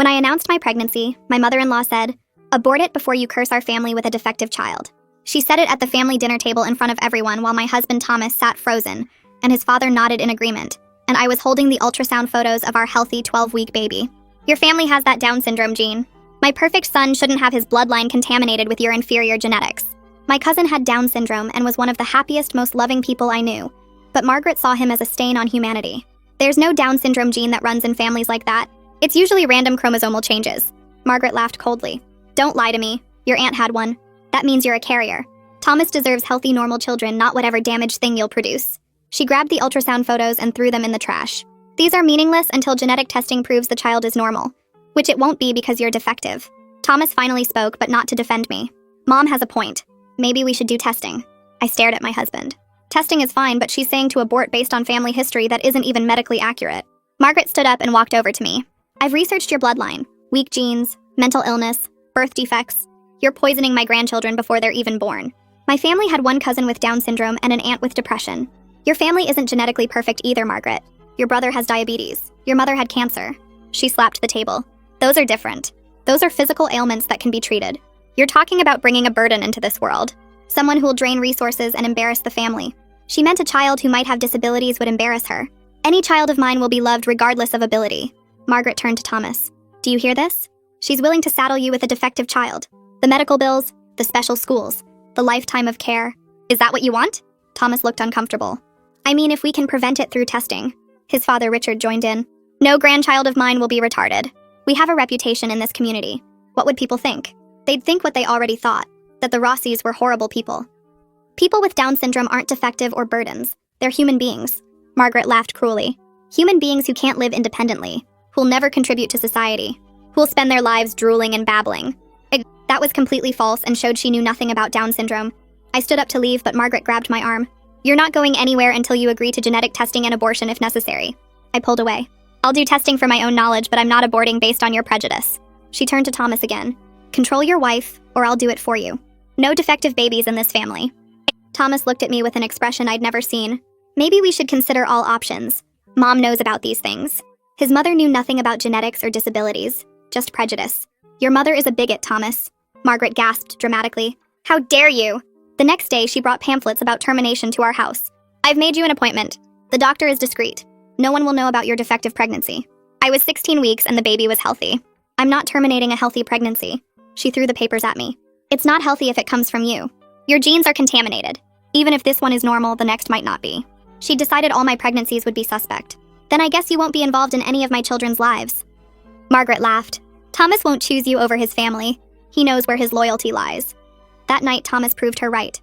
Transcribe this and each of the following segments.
When I announced my pregnancy, my mother-in-law said, "Abort it before you curse our family with a defective child." She said it at the family dinner table in front of everyone while my husband Thomas sat frozen, and his father nodded in agreement, and I was holding the ultrasound photos of our healthy 12-week baby. "Your family has that Down syndrome gene. My perfect son shouldn't have his bloodline contaminated with your inferior genetics." My cousin had Down syndrome and was one of the happiest, most loving people I knew, but Margaret saw him as a stain on humanity. "There's no Down syndrome gene that runs in families like that. It's usually random chromosomal changes." Margaret laughed coldly. "Don't lie to me. Your aunt had one. That means you're a carrier. Thomas deserves healthy, normal children, not whatever damaged thing you'll produce." She grabbed the ultrasound photos and threw them in the trash. "These are meaningless until genetic testing proves the child is normal, which it won't be because you're defective." Thomas finally spoke, but not to defend me. "Mom has a point. Maybe we should do testing." I stared at my husband. "Testing is fine, but she's saying to abort based on family history that isn't even medically accurate." Margaret stood up and walked over to me. "I've researched your bloodline. Weak genes, mental illness, birth defects. You're poisoning my grandchildren before they're even born. My family had one cousin with Down syndrome and an aunt with depression. Your family isn't genetically perfect either, Margaret. Your brother has diabetes. Your mother had cancer." She slapped the table. "Those are different. Those are physical ailments that can be treated. You're talking about bringing a burden into this world. Someone who will drain resources and embarrass the family." She meant a child who might have disabilities would embarrass her. "Any child of mine will be loved regardless of ability." Margaret turned to Thomas. "Do you hear this? She's willing to saddle you with a defective child. The medical bills, the special schools, the lifetime of care. Is that what you want?" Thomas looked uncomfortable. "I mean, if we can prevent it through testing." His father Richard joined in. "No grandchild of mine will be retarded. We have a reputation in this community. What would people think? They'd think what they already thought, that the Rossies were horrible people. People with Down syndrome aren't defective or burdens. They're human beings." Margaret laughed cruelly. "Human beings who can't live independently, who'll never contribute to society, who'll spend their lives drooling and babbling." That was completely false and showed she knew nothing about Down syndrome. I stood up to leave, but Margaret grabbed my arm. "You're not going anywhere until you agree to genetic testing and abortion if necessary." I pulled away. "I'll do testing for my own knowledge, but I'm not aborting based on your prejudice." She turned to Thomas again. "Control your wife, or I'll do it for you. No defective babies in this family." Thomas looked at me with an expression I'd never seen. "Maybe we should consider all options. Mom knows about these things." His mother knew nothing about genetics or disabilities, just prejudice. "Your mother is a bigot, Thomas." Margaret gasped dramatically. "How dare you!" The next day, she brought pamphlets about termination to our house. "I've made you an appointment. The doctor is discreet. No one will know about your defective pregnancy." I was 16 weeks and the baby was healthy. "I'm not terminating a healthy pregnancy." She threw the papers at me. "It's not healthy if it comes from you. Your genes are contaminated. Even if this one is normal, the next might not be." She decided all my pregnancies would be suspect. "Then I guess you won't be involved in any of my children's lives." Margaret laughed. "Thomas won't choose you over his family. He knows where his loyalty lies." That night, Thomas proved her right.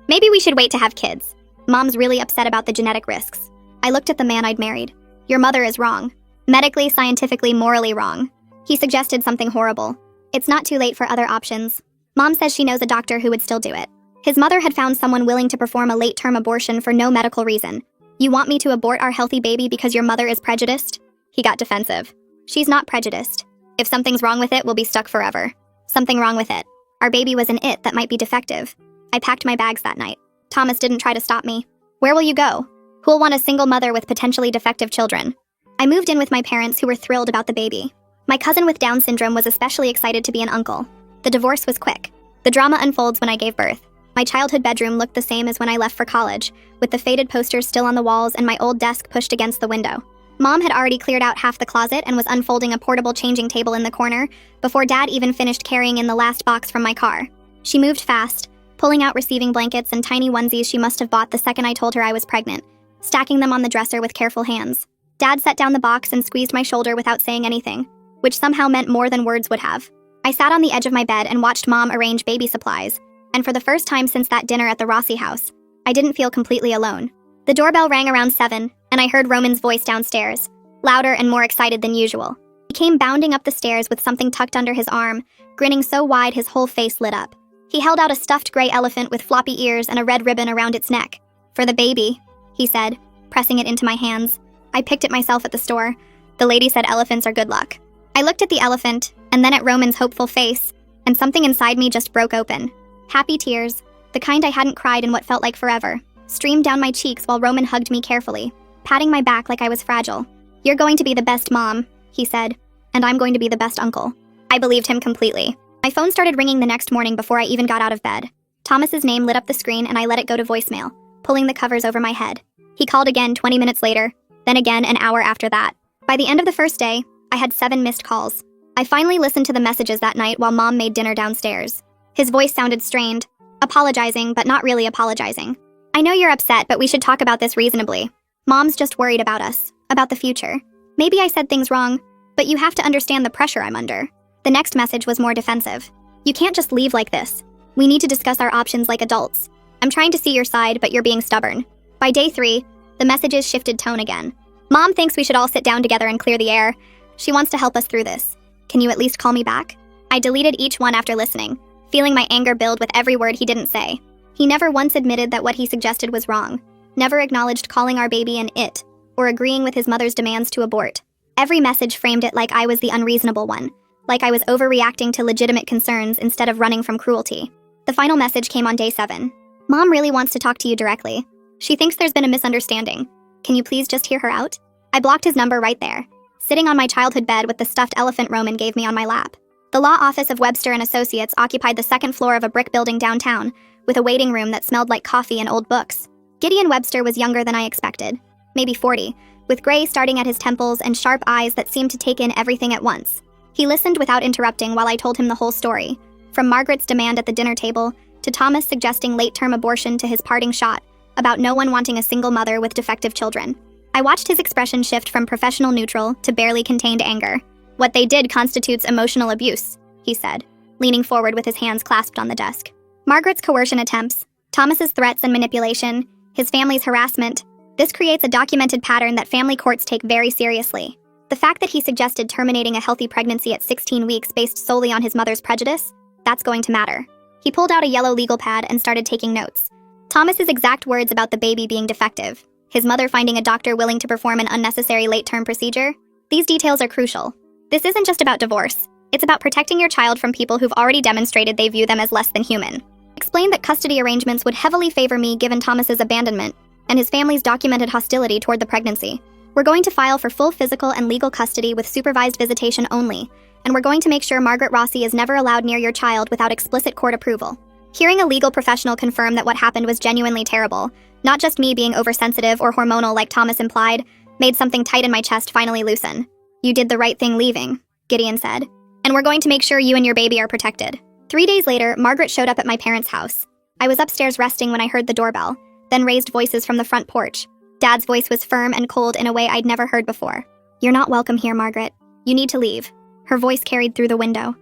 "Maybe we should wait to have kids. Mom's really upset about the genetic risks." I looked at the man I'd married. "Your mother is wrong. Medically, scientifically, morally wrong." He suggested something horrible. "It's not too late for other options. Mom says she knows a doctor who would still do it." His mother had found someone willing to perform a late-term abortion for no medical reason. "You want me to abort our healthy baby because your mother is prejudiced?" He got defensive. "She's not prejudiced. If something's wrong with it, we'll be stuck forever." Something wrong with it. Our baby was an it that might be defective. I packed my bags that night. Thomas didn't try to stop me. "Where will you go? Who'll want a single mother with potentially defective children?" I moved in with my parents, who were thrilled about the baby. My cousin with Down syndrome was especially excited to be an uncle. The divorce was quick. The drama unfolds when I gave birth. My childhood bedroom looked the same as when I left for college, with the faded posters still on the walls and my old desk pushed against the window. Mom had already cleared out half the closet and was unfolding a portable changing table in the corner before Dad even finished carrying in the last box from my car. She moved fast, pulling out receiving blankets and tiny onesies she must have bought the second I told her I was pregnant, stacking them on the dresser with careful hands. Dad set down the box and squeezed my shoulder without saying anything, which somehow meant more than words would have. I sat on the edge of my bed and watched Mom arrange baby supplies, and for the first time since that dinner at the Rossi house, I didn't feel completely alone. The doorbell rang around 7, and I heard Roman's voice downstairs, louder and more excited than usual. He came bounding up the stairs with something tucked under his arm, grinning so wide his whole face lit up. He held out a stuffed gray elephant with floppy ears and a red ribbon around its neck. "For the baby," he said, pressing it into my hands. I picked it myself at the store. The lady said elephants are good luck. I looked at the elephant, and then at Roman's hopeful face, and something inside me just broke open. Happy tears, the kind I hadn't cried in what felt like forever, streamed down my cheeks while Roman hugged me carefully, patting my back like I was fragile. "You're going to be the best mom," he said. and I'm going to be the best uncle. I believed him completely. My phone started ringing the next morning before I even got out of bed. Thomas's name lit up the screen and I let it go to voicemail, pulling the covers over my head. He called again 20 minutes later, then again an hour after that. By the end of the first day, I had 7 missed calls. I finally listened to the messages that night while Mom made dinner downstairs. His voice sounded strained, apologizing but not really apologizing. I know you're upset, but we should talk about this reasonably. Mom's just worried about us, about the future. Maybe I said things wrong, but you have to understand the pressure I'm under. The next message was more defensive. You can't just leave like this. We need to discuss our options like adults. I'm trying to see your side, but you're being stubborn. By day 3, the messages shifted tone again. Mom thinks we should all sit down together and clear the air. She wants to help us through this. Can you at least call me back? I deleted each one after listening, feeling my anger build with every word he didn't say. He never once admitted that what he suggested was wrong, never acknowledged calling our baby an it, or agreeing with his mother's demands to abort. Every message framed it like I was the unreasonable one, like I was overreacting to legitimate concerns instead of running from cruelty. The final message came on day 7. Mom really wants to talk to you directly. She thinks there's been a misunderstanding. Can you please just hear her out? I blocked his number right there, sitting on my childhood bed with the stuffed elephant Roman gave me on my lap. The law office of Webster and Associates occupied the 2nd floor of a brick building downtown, with a waiting room that smelled like coffee and old books. Gideon Webster was younger than I expected, maybe 40, with gray starting at his temples and sharp eyes that seemed to take in everything at once. He listened without interrupting while I told him the whole story, from Margaret's demand at the dinner table to Thomas suggesting late-term abortion to his parting shot about no one wanting a single mother with defective children. I watched his expression shift from professional neutral to barely contained anger. What they did constitutes emotional abuse, he said, leaning forward with his hands clasped on the desk. Margaret's coercion attempts, Thomas's threats and manipulation, his family's harassment, this creates a documented pattern that family courts take very seriously. The fact that he suggested terminating a healthy pregnancy at 16 weeks based solely on his mother's prejudice, that's going to matter. He pulled out a yellow legal pad and started taking notes. Thomas's exact words about the baby being defective, his mother finding a doctor willing to perform an unnecessary late-term procedure. These details are crucial. This isn't just about divorce. It's about protecting your child from people who've already demonstrated they view them as less than human. Explained that custody arrangements would heavily favor me given Thomas's abandonment and his family's documented hostility toward the pregnancy. We're going to file for full physical and legal custody with supervised visitation only, and we're going to make sure Margaret Rossi is never allowed near your child without explicit court approval. Hearing a legal professional confirm that what happened was genuinely terrible, not just me being oversensitive or hormonal like Thomas implied, made something tight in my chest finally loosen. You did the right thing leaving, Gideon said, and we're going to make sure you and your baby are protected. 3 days later, Margaret showed up at my parents' house. I was upstairs resting when I heard the doorbell, then raised voices from the front porch. Dad's voice was firm and cold in a way I'd never heard before. You're not welcome here, Margaret. You need to leave. Her voice carried through the window.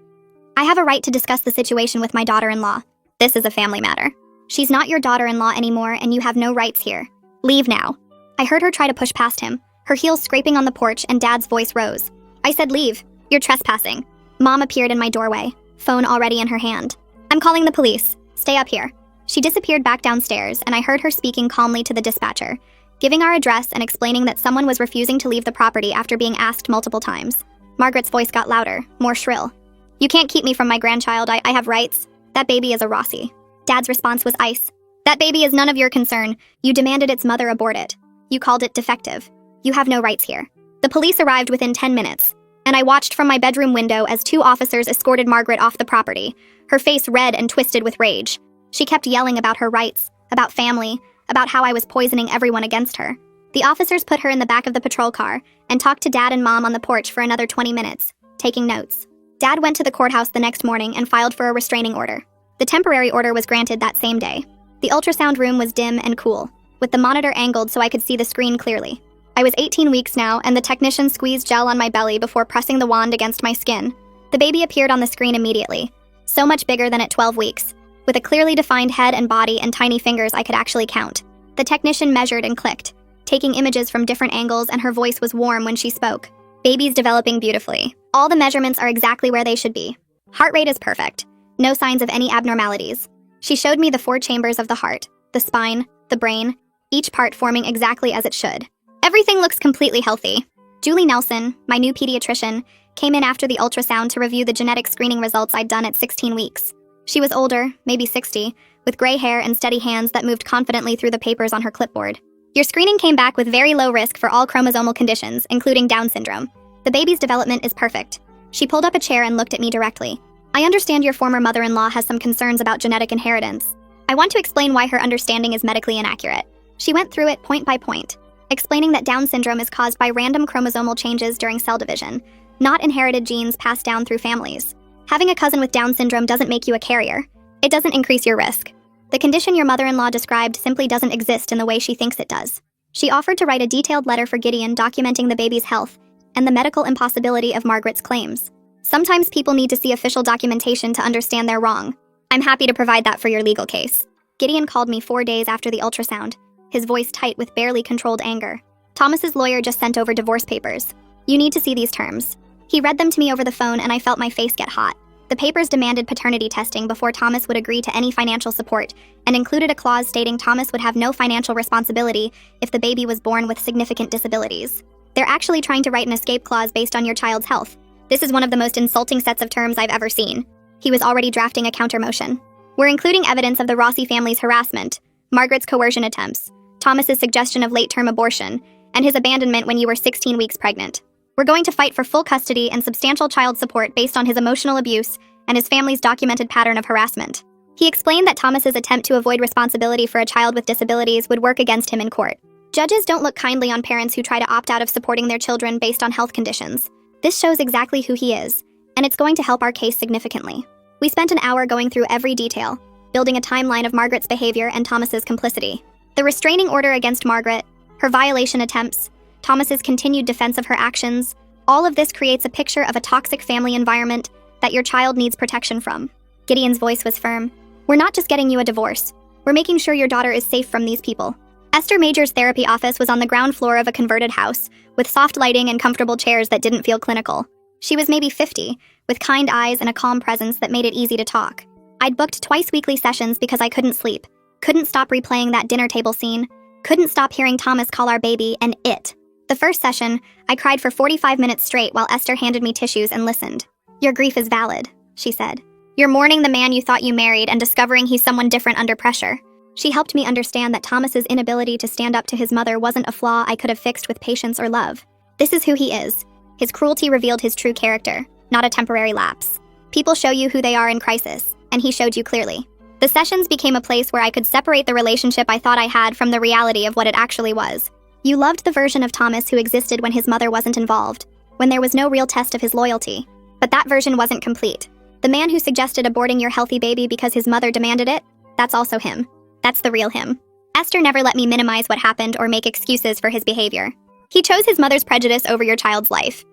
I have a right to discuss the situation with my daughter-in-law. This is a family matter. She's not your daughter-in-law anymore, and you have no rights here. Leave now. I heard her try to push past him, her heels scraping on the porch, and Dad's voice rose. I said, leave. You're trespassing. Mom appeared in my doorway, phone already in her hand. I'm calling the police. Stay up here. She disappeared back downstairs, and I heard her speaking calmly to the dispatcher, giving our address and explaining that someone was refusing to leave the property after being asked multiple times. Margaret's voice got louder, more shrill. You can't keep me from my grandchild. I have rights. That baby is a Rossi. Dad's response was ice. That baby is none of your concern. You demanded its mother abort it. You called it defective. You have no rights here. The police arrived within 10 minutes, and I watched from my bedroom window as 2 officers escorted Margaret off the property, her face red and twisted with rage. She kept yelling about her rights, about family, about how I was poisoning everyone against her. The officers put her in the back of the patrol car and talked to Dad and Mom on the porch for another 20 minutes, taking notes. Dad went to the courthouse the next morning and filed for a restraining order. The temporary order was granted that same day. The ultrasound room was dim and cool, with the monitor angled so I could see the screen clearly. I was 18 weeks now, and the technician squeezed gel on my belly before pressing the wand against my skin. The baby appeared on the screen immediately, so much bigger than at 12 weeks, with a clearly defined head and body and tiny fingers I could actually count. The technician measured and clicked, taking images from different angles, and her voice was warm when she spoke. Baby's developing beautifully. All the measurements are exactly where they should be. Heart rate is perfect. No signs of any abnormalities. She showed me the 4 chambers of the heart, the spine, the brain, each part forming exactly as it should. Everything looks completely healthy. Julie Nelson, my new pediatrician, came in after the ultrasound to review the genetic screening results I'd done at 16 weeks. She was older, maybe 60, with gray hair and steady hands that moved confidently through the papers on her clipboard. Your screening came back with very low risk for all chromosomal conditions, including Down syndrome. The baby's development is perfect. She pulled up a chair and looked at me directly. I understand your former mother-in-law has some concerns about genetic inheritance. I want to explain why her understanding is medically inaccurate. She went through it point by point, explaining that Down syndrome is caused by random chromosomal changes during cell division, not inherited genes passed down through families. Having a cousin with Down syndrome doesn't make you a carrier. It doesn't increase your risk. The condition your mother-in-law described simply doesn't exist in the way she thinks it does. She offered to write a detailed letter for Gideon documenting the baby's health and the medical impossibility of Margaret's claims. Sometimes people need to see official documentation to understand they're wrong. I'm happy to provide that for your legal case. Gideon called me 4 days after the ultrasound, his voice tight with barely controlled anger. Thomas's lawyer just sent over divorce papers. You need to see these terms. He read them to me over the phone and I felt my face get hot. The papers demanded paternity testing before Thomas would agree to any financial support and included a clause stating Thomas would have no financial responsibility if the baby was born with significant disabilities. They're actually trying to write an escape clause based on your child's health. This is one of the most insulting sets of terms I've ever seen. He was already drafting a counter-motion. We're including evidence of the Rossi family's harassment, Margaret's coercion attempts, Thomas's suggestion of late-term abortion, and his abandonment when you were 16 weeks pregnant. We're going to fight for full custody and substantial child support based on his emotional abuse and his family's documented pattern of harassment. He explained that Thomas's attempt to avoid responsibility for a child with disabilities would work against him in court. Judges don't look kindly on parents who try to opt out of supporting their children based on health conditions. This shows exactly who he is, and it's going to help our case significantly. We spent an hour going through every detail, building a timeline of Margaret's behavior and Thomas's complicity. The restraining order against Margaret, her violation attempts, Thomas's continued defense of her actions, all of this creates a picture of a toxic family environment that your child needs protection from. Gideon's voice was firm. We're not just getting you a divorce. We're making sure your daughter is safe from these people. Esther Major's therapy office was on the ground floor of a converted house, with soft lighting and comfortable chairs that didn't feel clinical. She was maybe 50, with kind eyes and a calm presence that made it easy to talk. I'd booked twice-weekly sessions because I couldn't sleep, couldn't stop replaying that dinner table scene, couldn't stop hearing Thomas call our baby an it. The first session, I cried for 45 minutes straight while Esther handed me tissues and listened. Your grief is valid, she said. You're mourning the man you thought you married and discovering he's someone different under pressure. She helped me understand that Thomas's inability to stand up to his mother wasn't a flaw I could have fixed with patience or love. This is who he is. His cruelty revealed his true character, not a temporary lapse. People show you who they are in crisis, and he showed you clearly. The sessions became a place where I could separate the relationship I thought I had from the reality of what it actually was. You loved the version of Thomas who existed when his mother wasn't involved, when there was no real test of his loyalty. But that version wasn't complete. The man who suggested aborting your healthy baby because his mother demanded it, that's also him. That's the real him. Esther never let me minimize what happened or make excuses for his behavior. He chose his mother's prejudice over your child's life.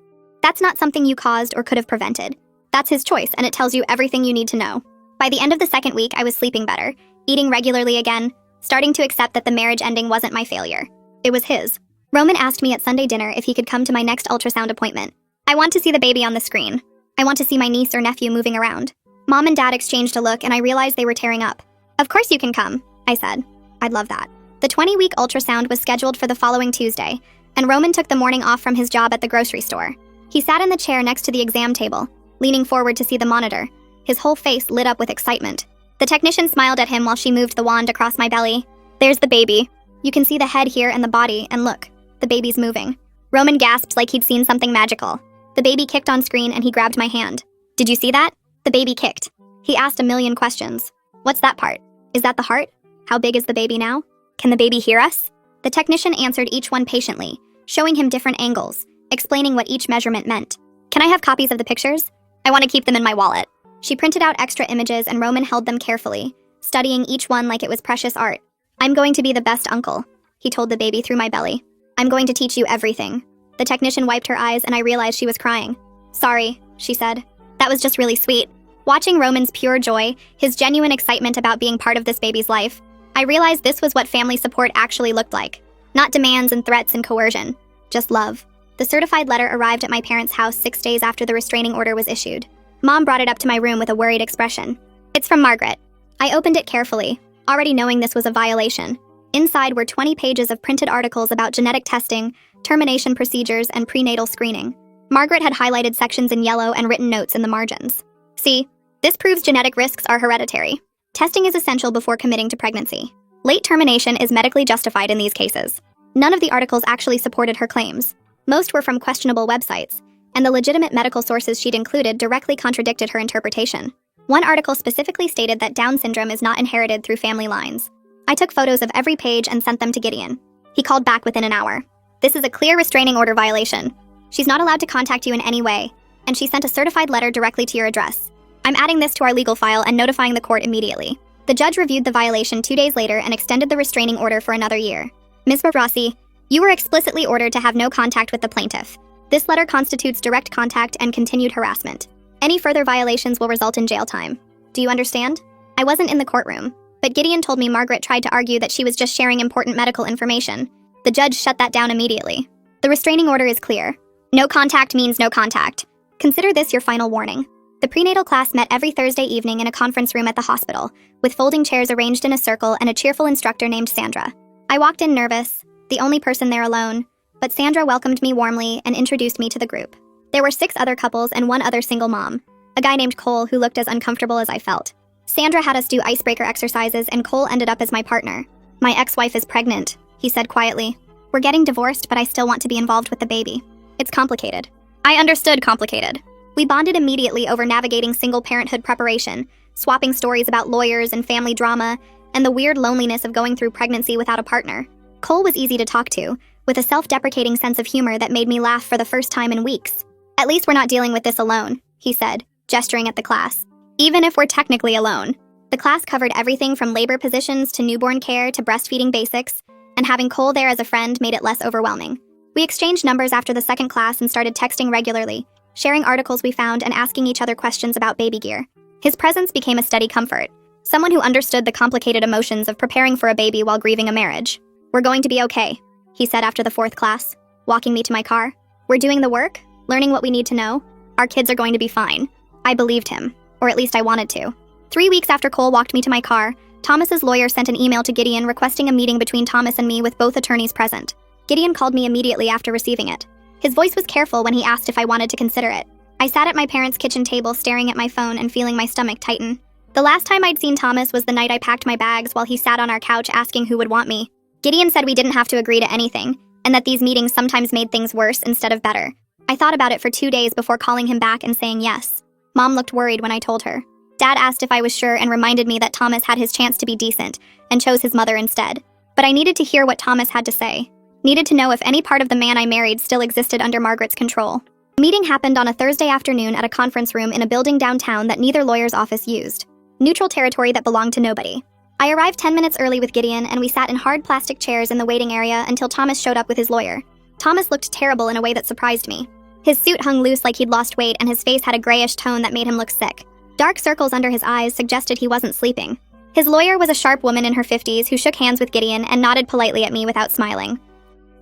That's not something you caused or could have prevented. That's his choice, and it tells you everything you need to know. By the end of the second week, I was sleeping better, eating regularly again, starting to accept that the marriage ending wasn't my failure. It was his. Roman asked me at Sunday dinner if he could come to my next ultrasound appointment. I want to see the baby on the screen. I want to see my niece or nephew moving around. Mom and Dad exchanged a look and I realized they were tearing up. Of course you can come, I said. I'd love that. The 20-week ultrasound was scheduled for the following Tuesday, and Roman took the morning off from his job at the grocery store. He sat in the chair next to the exam table, leaning forward to see the monitor, his whole face lit up with excitement. The technician smiled at him while she moved the wand across my belly. There's the baby. You can see the head here and the body, and look, the baby's moving. Roman gasped like he'd seen something magical. The baby kicked on screen and he grabbed my hand. Did you see that? The baby kicked. He asked a million questions. What's that part? Is that the heart? How big is the baby now? Can the baby hear us? The technician answered each one patiently, showing him different angles, explaining what each measurement meant. Can I have copies of the pictures? I want to keep them in my wallet. She printed out extra images and Roman held them carefully, studying each one like it was precious art. I'm going to be the best uncle, he told the baby through my belly. I'm going to teach you everything. The technician wiped her eyes and I realized she was crying. Sorry, she said. That was just really sweet. Watching Roman's pure joy, his genuine excitement about being part of this baby's life, I realized this was what family support actually looked like. Not demands and threats and coercion, just love. The certified letter arrived at my parents' house 6 days after the restraining order was issued. Mom brought it up to my room with a worried expression. It's from Margaret. I opened it carefully, already knowing this was a violation. Inside were 20 pages of printed articles about genetic testing, termination procedures, and prenatal screening. Margaret had highlighted sections in yellow and written notes in the margins. See, this proves genetic risks are hereditary. Testing is essential before committing to pregnancy. Late termination is medically justified in these cases. None of the articles actually supported her claims. Most were from questionable websites, and the legitimate medical sources she'd included directly contradicted her interpretation. One article specifically stated that Down syndrome is not inherited through family lines. I took photos of every page and sent them to Gideon. He called back within an hour. This is a clear restraining order violation. She's not allowed to contact you in any way, and she sent a certified letter directly to your address. I'm adding this to our legal file and notifying the court immediately. The judge reviewed the violation 2 days later and extended the restraining order for another year. Ms. Rossi, you were explicitly ordered to have no contact with the plaintiff. This letter constitutes direct contact and continued harassment. Any further violations will result in jail time. Do you understand? I wasn't in the courtroom, but Gideon told me Margaret tried to argue that she was just sharing important medical information. The judge shut that down immediately. The restraining order is clear. No contact means no contact. Consider this your final warning. The prenatal class met every Thursday evening in a conference room at the hospital, with folding chairs arranged in a circle and a cheerful instructor named Sandra. I walked in nervous, the only person there alone, but Sandra welcomed me warmly and introduced me to the group. There were 6 other couples and 1 other single mom, a guy named Cole who looked as uncomfortable as I felt. Sandra had us do icebreaker exercises and Cole ended up as my partner. My ex-wife is pregnant, he said quietly. We're getting divorced, but I still want to be involved with the baby. It's complicated. I understood complicated. We bonded immediately over navigating single parenthood preparation, swapping stories about lawyers and family drama, and the weird loneliness of going through pregnancy without a partner. Cole was easy to talk to, with a self-deprecating sense of humor that made me laugh for the first time in weeks. At least we're not dealing with this alone, he said, gesturing at the class. Even if we're technically alone. The class covered everything from labor positions to newborn care to breastfeeding basics, and having Cole there as a friend made it less overwhelming. We exchanged numbers after the second class and started texting regularly, sharing articles we found and asking each other questions about baby gear. His presence became a steady comfort, someone who understood the complicated emotions of preparing for a baby while grieving a marriage. We're going to be okay, he said after the 4th class, walking me to my car. We're doing the work, learning what we need to know. Our kids are going to be fine. I believed him, or at least I wanted to. 3 weeks after Cole walked me to my car, Thomas's lawyer sent an email to Gideon requesting a meeting between Thomas and me with both attorneys present. Gideon called me immediately after receiving it. His voice was careful when he asked if I wanted to consider it. I sat at my parents' kitchen table staring at my phone and feeling my stomach tighten. The last time I'd seen Thomas was the night I packed my bags while he sat on our couch asking who would want me. Gideon said we didn't have to agree to anything, and that these meetings sometimes made things worse instead of better. I thought about it for 2 days before calling him back and saying yes. Mom looked worried when I told her. Dad asked if I was sure and reminded me that Thomas had his chance to be decent, and chose his mother instead. But I needed to hear what Thomas had to say. Needed to know if any part of the man I married still existed under Margaret's control. The meeting happened on a Thursday afternoon at a conference room in a building downtown that neither lawyer's office used. Neutral territory that belonged to nobody. I arrived 10 minutes early with Gideon and we sat in hard plastic chairs in the waiting area until Thomas showed up with his lawyer. Thomas looked terrible in a way that surprised me. His suit hung loose like he'd lost weight and his face had a grayish tone that made him look sick. Dark circles under his eyes suggested he wasn't sleeping. His lawyer was a sharp woman in her 50s who shook hands with Gideon and nodded politely at me without smiling.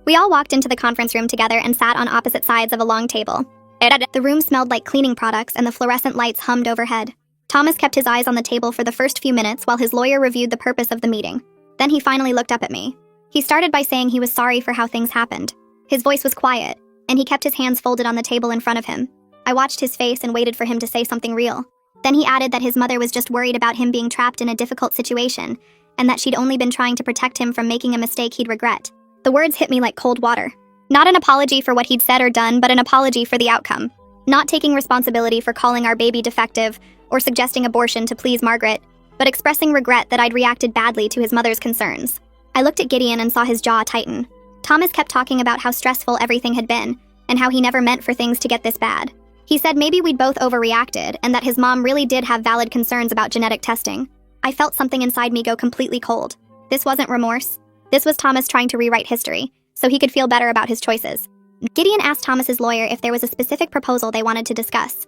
We all walked into the conference room together and sat on opposite sides of a long table. The room smelled like cleaning products and the fluorescent lights hummed overhead. Thomas kept his eyes on the table for the first few minutes while his lawyer reviewed the purpose of the meeting. Then he finally looked up at me. He started by saying he was sorry for how things happened. His voice was quiet, and he kept his hands folded on the table in front of him. I watched his face and waited for him to say something real. Then he added that his mother was just worried about him being trapped in a difficult situation, and that she'd only been trying to protect him from making a mistake he'd regret. The words hit me like cold water. Not an apology for what he'd said or done, but an apology for the outcome. Not taking responsibility for calling our baby defective or suggesting abortion to please Margaret, but expressing regret that I'd reacted badly to his mother's concerns. I looked at Gideon and saw his jaw tighten. Thomas kept talking about how stressful everything had been, and how he never meant for things to get this bad. He said maybe we'd both overreacted, and that his mom really did have valid concerns about genetic testing. I felt something inside me go completely cold. This wasn't remorse. This was Thomas trying to rewrite history, so he could feel better about his choices. Gideon asked Thomas's lawyer if there was a specific proposal they wanted to discuss.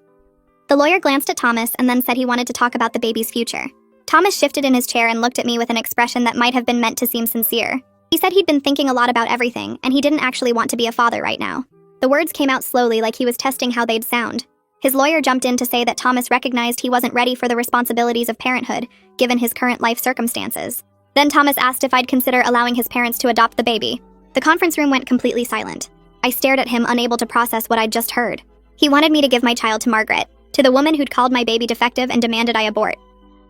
The lawyer glanced at Thomas and then said he wanted to talk about the baby's future. Thomas shifted in his chair and looked at me with an expression that might have been meant to seem sincere. He said he'd been thinking a lot about everything, and he didn't actually want to be a father right now. The words came out slowly like he was testing how they'd sound. His lawyer jumped in to say that Thomas recognized he wasn't ready for the responsibilities of parenthood, given his current life circumstances. Then Thomas asked if I'd consider allowing his parents to adopt the baby. The conference room went completely silent. I stared at him, unable to process what I'd just heard. He wanted me to give my child to Margaret, to the woman who'd called my baby defective and demanded I abort,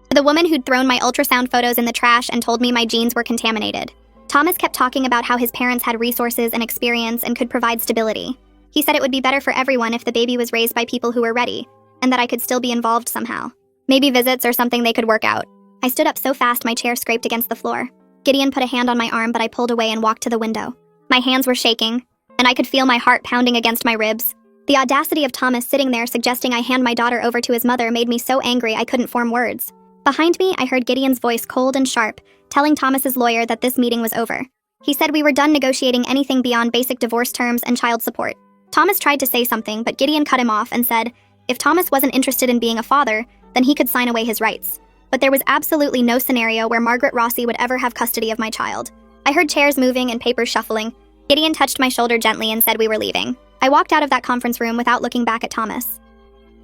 to the woman who'd thrown my ultrasound photos in the trash and told me my genes were contaminated. Thomas kept talking about how his parents had resources and experience and could provide stability. He said it would be better for everyone if the baby was raised by people who were ready, and that I could still be involved somehow. Maybe visits or something they could work out. I stood up so fast my chair scraped against the floor. Gideon put a hand on my arm, but I pulled away and walked to the window. My hands were shaking, and I could feel my heart pounding against my ribs. The audacity of Thomas sitting there suggesting I hand my daughter over to his mother made me so angry I couldn't form words. Behind me, I heard Gideon's voice cold and sharp, telling Thomas's lawyer that this meeting was over. He said we were done negotiating anything beyond basic divorce terms and child support. Thomas tried to say something, but Gideon cut him off and said, if Thomas wasn't interested in being a father, then he could sign away his rights. But there was absolutely no scenario where Margaret Rossi would ever have custody of my child. I heard chairs moving and papers shuffling. Gideon touched my shoulder gently and said we were leaving. I walked out of that conference room without looking back at Thomas.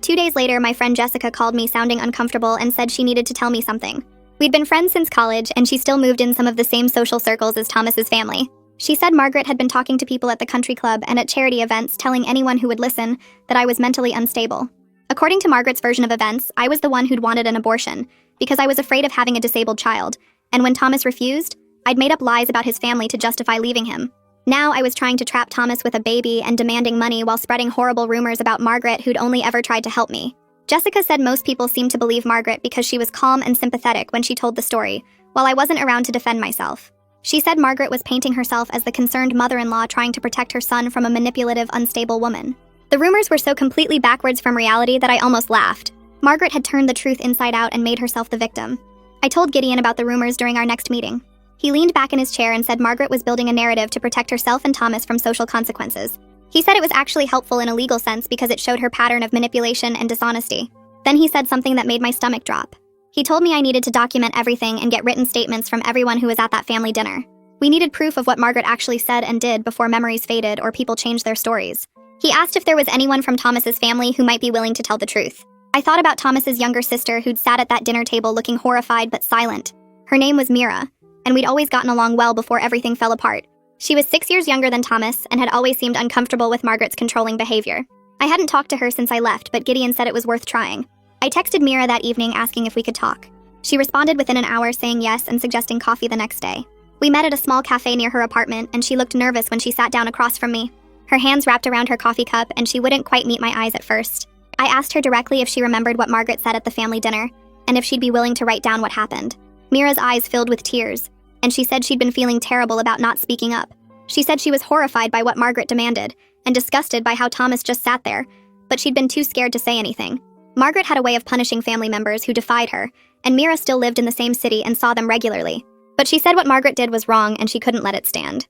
2 days later, my friend Jessica called me sounding uncomfortable and said she needed to tell me something. We'd been friends since college, and she still moved in some of the same social circles as Thomas's family. She said Margaret had been talking to people at the country club and at charity events, telling anyone who would listen that I was mentally unstable. According to Margaret's version of events, I was the one who'd wanted an abortion, because I was afraid of having a disabled child, and when Thomas refused, I'd made up lies about his family to justify leaving him. Now I was trying to trap Thomas with a baby and demanding money while spreading horrible rumors about Margaret who'd only ever tried to help me. Jessica said most people seemed to believe Margaret because she was calm and sympathetic when she told the story, while I wasn't around to defend myself. She said Margaret was painting herself as the concerned mother-in-law trying to protect her son from a manipulative, unstable woman. The rumors were so completely backwards from reality that I almost laughed. Margaret had turned the truth inside out and made herself the victim. I told Gideon about the rumors during our next meeting. He leaned back in his chair and said Margaret was building a narrative to protect herself and Thomas from social consequences. He said it was actually helpful in a legal sense because it showed her pattern of manipulation and dishonesty. Then he said something that made my stomach drop. He told me I needed to document everything and get written statements from everyone who was at that family dinner. We needed proof of what Margaret actually said and did before memories faded or people changed their stories. He asked if there was anyone from Thomas's family who might be willing to tell the truth. I thought about Thomas's younger sister who'd sat at that dinner table looking horrified but silent. Her name was Mira, and we'd always gotten along well before everything fell apart. She was 6 years younger than Thomas and had always seemed uncomfortable with Margaret's controlling behavior. I hadn't talked to her since I left, but Gideon said it was worth trying. I texted Mira that evening asking if we could talk. She responded within an hour saying yes and suggesting coffee the next day. We met at a small cafe near her apartment, and she looked nervous when she sat down across from me. Her hands wrapped around her coffee cup, and she wouldn't quite meet my eyes at first. I asked her directly if she remembered what Margaret said at the family dinner, and if she'd be willing to write down what happened. Mira's eyes filled with tears, and she said she'd been feeling terrible about not speaking up. She said she was horrified by what Margaret demanded, and disgusted by how Thomas just sat there, but she'd been too scared to say anything. Margaret had a way of punishing family members who defied her, and Mira still lived in the same city and saw them regularly. But she said what Margaret did was wrong and she couldn't let it stand.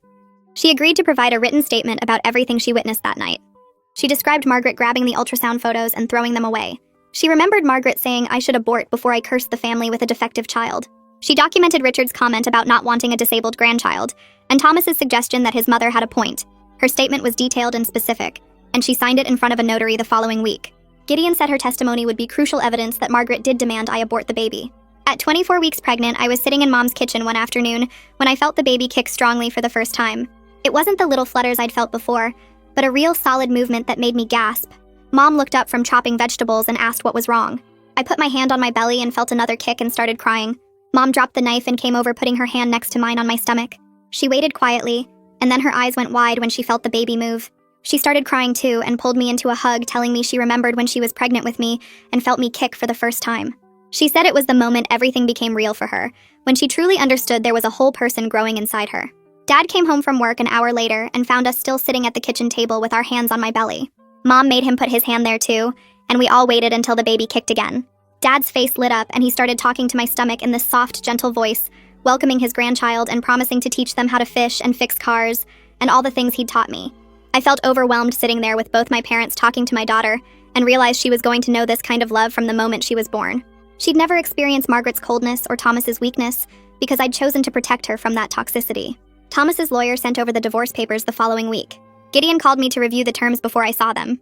She agreed to provide a written statement about everything she witnessed that night. She described Margaret grabbing the ultrasound photos and throwing them away. She remembered Margaret saying I should abort before I cursed the family with a defective child. She documented Richard's comment about not wanting a disabled grandchild, and Thomas's suggestion that his mother had a point. Her statement was detailed and specific, and she signed it in front of a notary the following week. Gideon said her testimony would be crucial evidence that Margaret did demand I abort the baby. At 24 weeks pregnant, I was sitting in Mom's kitchen one afternoon when I felt the baby kick strongly for the first time. It wasn't the little flutters I'd felt before, but a real solid movement that made me gasp. Mom looked up from chopping vegetables and asked what was wrong. I put my hand on my belly and felt another kick and started crying. Mom dropped the knife and came over, putting her hand next to mine on my stomach. She waited quietly, and then her eyes went wide when she felt the baby move. She started crying too and pulled me into a hug, telling me she remembered when she was pregnant with me and felt me kick for the first time. She said it was the moment everything became real for her, when she truly understood there was a whole person growing inside her. Dad came home from work an hour later and found us still sitting at the kitchen table with our hands on my belly. Mom made him put his hand there too, and we all waited until the baby kicked again. Dad's face lit up and he started talking to my stomach in this soft, gentle voice, welcoming his grandchild and promising to teach them how to fish and fix cars, and all the things he'd taught me. I felt overwhelmed sitting there with both my parents talking to my daughter, and realized she was going to know this kind of love from the moment she was born. She'd never experienced Margaret's coldness or Thomas's weakness, because I'd chosen to protect her from that toxicity. Thomas's lawyer sent over the divorce papers the following week. Gideon called me to review the terms before I saw them.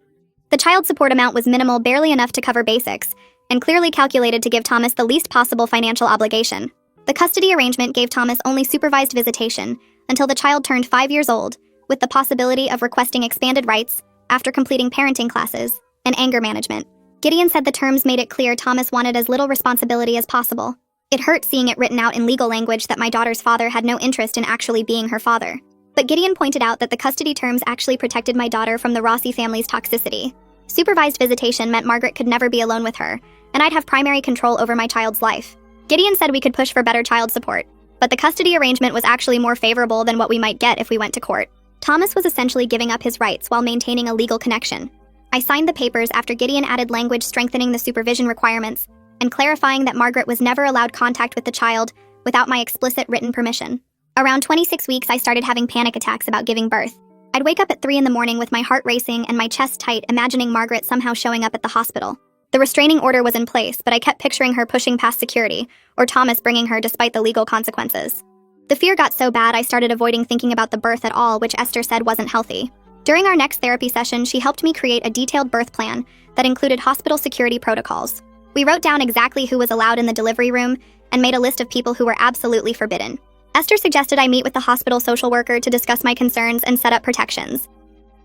The child support amount was minimal, barely enough to cover basics, and clearly calculated to give Thomas the least possible financial obligation. The custody arrangement gave Thomas only supervised visitation until the child turned 5 years old, with the possibility of requesting expanded rights after completing parenting classes and anger management. Gideon said the terms made it clear Thomas wanted as little responsibility as possible. It hurt seeing it written out in legal language that my daughter's father had no interest in actually being her father. But Gideon pointed out that the custody terms actually protected my daughter from the Rossi family's toxicity. Supervised visitation meant Margaret could never be alone with her, and I'd have primary control over my child's life. Gideon said we could push for better child support, but the custody arrangement was actually more favorable than what we might get if we went to court. Thomas was essentially giving up his rights while maintaining a legal connection. I signed the papers after Gideon added language strengthening the supervision requirements and clarifying that Margaret was never allowed contact with the child without my explicit written permission. Around 26 weeks, I started having panic attacks about giving birth. I'd wake up at 3 in the morning with my heart racing and my chest tight, imagining Margaret somehow showing up at the hospital. The restraining order was in place, but I kept picturing her pushing past security, or Thomas bringing her despite the legal consequences. The fear got so bad I started avoiding thinking about the birth at all, which Esther said wasn't healthy. During our next therapy session, she helped me create a detailed birth plan that included hospital security protocols. We wrote down exactly who was allowed in the delivery room and made a list of people who were absolutely forbidden. Esther suggested I meet with the hospital social worker to discuss my concerns and set up protections.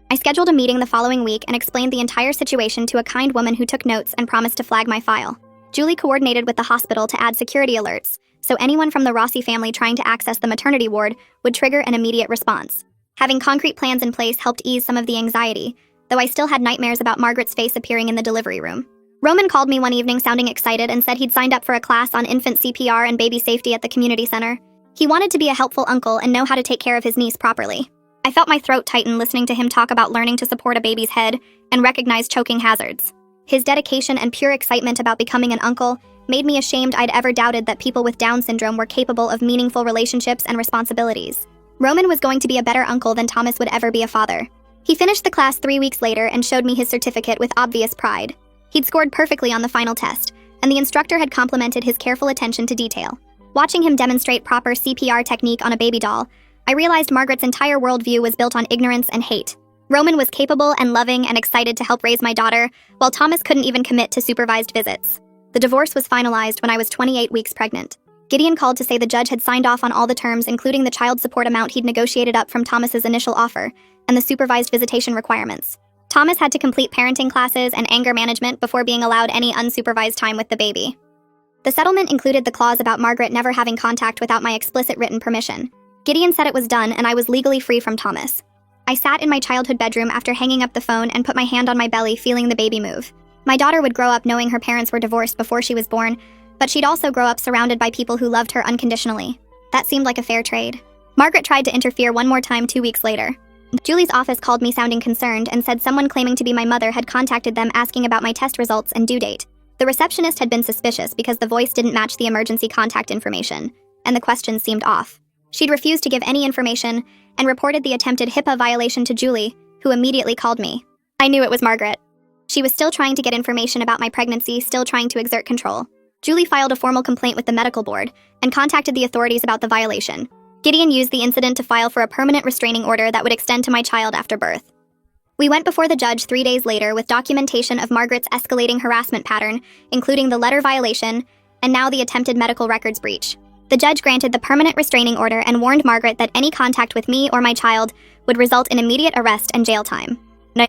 I scheduled a meeting the following week and explained the entire situation to a kind woman who took notes and promised to flag my file. Julie coordinated with the hospital to add security alerts, so anyone from the Rossi family trying to access the maternity ward would trigger an immediate response. Having concrete plans in place helped ease some of the anxiety, though I still had nightmares about Margaret's face appearing in the delivery room. Roman called me one evening sounding excited and said he'd signed up for a class on infant CPR and baby safety at the community center. He wanted to be a helpful uncle and know how to take care of his niece properly. I felt my throat tighten listening to him talk about learning to support a baby's head and recognize choking hazards. His dedication and pure excitement about becoming an uncle made me ashamed I'd ever doubted that people with Down syndrome were capable of meaningful relationships and responsibilities. Roman was going to be a better uncle than Thomas would ever be a father. He finished the class 3 weeks later and showed me his certificate with obvious pride. He'd scored perfectly on the final test, and the instructor had complimented his careful attention to detail. Watching him demonstrate proper CPR technique on a baby doll, I realized Margaret's entire worldview was built on ignorance and hate. Roman was capable and loving and excited to help raise my daughter, while Thomas couldn't even commit to supervised visits. The divorce was finalized when I was 28 weeks pregnant. Gideon called to say the judge had signed off on all the terms, including the child support amount he'd negotiated up from Thomas's initial offer, and the supervised visitation requirements. Thomas had to complete parenting classes and anger management before being allowed any unsupervised time with the baby. The settlement included the clause about Margaret never having contact without my explicit written permission. Gideon said it was done and I was legally free from Thomas. I sat in my childhood bedroom after hanging up the phone and put my hand on my belly, feeling the baby move. My daughter would grow up knowing her parents were divorced before she was born, but she'd also grow up surrounded by people who loved her unconditionally. That seemed like a fair trade. Margaret tried to interfere one more time 2 weeks later. Julie's office called me sounding concerned and said someone claiming to be my mother had contacted them asking about my test results and due date. The receptionist had been suspicious because the voice didn't match the emergency contact information, and the questions seemed off. She'd refused to give any information and reported the attempted HIPAA violation to Julie, who immediately called me. I knew it was Margaret. She was still trying to get information about my pregnancy, still trying to exert control. Julie filed a formal complaint with the medical board and contacted the authorities about the violation. Gideon used the incident to file for a permanent restraining order that would extend to my child after birth. We went before the judge 3 days later with documentation of Margaret's escalating harassment pattern, including the letter violation and now the attempted medical records breach. The judge granted the permanent restraining order and warned Margaret that any contact with me or my child would result in immediate arrest and jail time.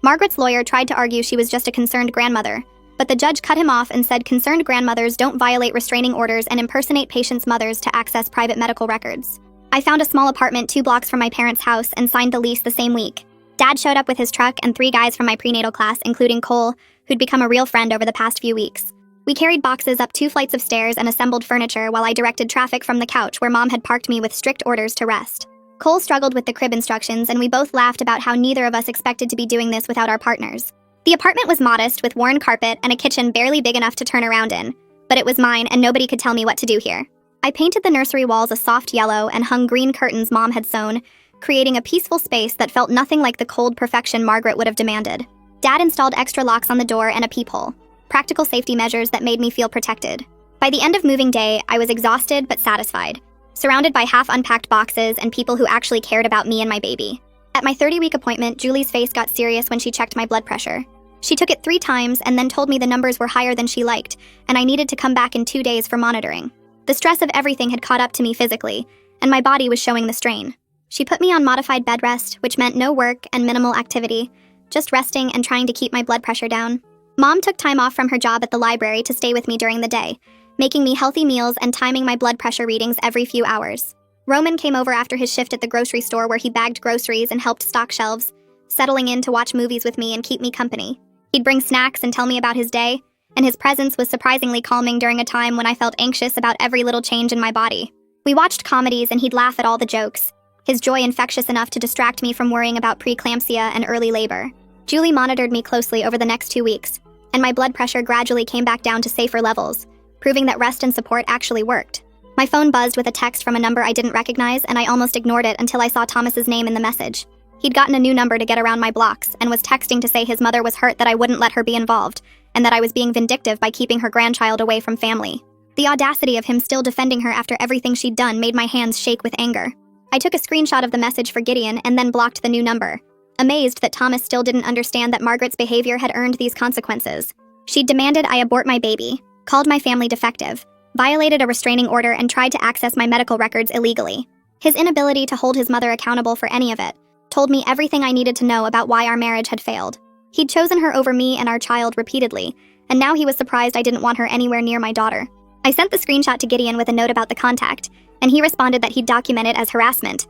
Margaret's lawyer tried to argue she was just a concerned grandmother, but the judge cut him off and said concerned grandmothers don't violate restraining orders and impersonate patients' mothers to access private medical records. I found a small apartment 2 blocks from my parents' house and signed the lease the same week. Dad showed up with his truck and 3 guys from my prenatal class, including Cole, who'd become a real friend over the past few weeks. We carried boxes up 2 flights of stairs and assembled furniture while I directed traffic from the couch where Mom had parked me with strict orders to rest. Cole struggled with the crib instructions, and we both laughed about how neither of us expected to be doing this without our partners. The apartment was modest, with worn carpet and a kitchen barely big enough to turn around in, but it was mine and nobody could tell me what to do here. I painted the nursery walls a soft yellow and hung green curtains Mom had sewn, creating a peaceful space that felt nothing like the cold perfection Margaret would have demanded. Dad installed extra locks on the door and a peephole, practical safety measures that made me feel protected. By the end of moving day, I was exhausted but satisfied, surrounded by half-unpacked boxes and people who actually cared about me and my baby. At my 30-week appointment, Julie's face got serious when she checked my blood pressure. She took it 3 times and then told me the numbers were higher than she liked, and I needed to come back in 2 days for monitoring. The stress of everything had caught up to me physically, and my body was showing the strain. She put me on modified bed rest, which meant no work and minimal activity, just resting and trying to keep my blood pressure down. Mom took time off from her job at the library to stay with me during the day, making me healthy meals and timing my blood pressure readings every few hours. Roman came over after his shift at the grocery store where he bagged groceries and helped stock shelves, settling in to watch movies with me and keep me company. He'd bring snacks and tell me about his day, and his presence was surprisingly calming during a time when I felt anxious about every little change in my body. We watched comedies and he'd laugh at all the jokes, his joy infectious enough to distract me from worrying about preeclampsia and early labor. Julie monitored me closely over the next 2 weeks, and my blood pressure gradually came back down to safer levels, proving that rest and support actually worked. My phone buzzed with a text from a number I didn't recognize, and I almost ignored it until I saw Thomas's name in the message. He'd gotten a new number to get around my blocks and was texting to say his mother was hurt that I wouldn't let her be involved, and that I was being vindictive by keeping her grandchild away from family. The audacity of him still defending her after everything she'd done made my hands shake with anger. I took a screenshot of the message for Gideon and then blocked the new number, amazed that Thomas still didn't understand that Margaret's behavior had earned these consequences. She'd demanded I abort my baby, called my family defective, violated a restraining order, and tried to access my medical records illegally. His inability to hold his mother accountable for any of it told me everything I needed to know about why our marriage had failed. He'd chosen her over me and our child repeatedly, and now he was surprised I didn't want her anywhere near my daughter. I sent the screenshot to Gideon with a note about the contact, and he responded that he'd document it as harassment.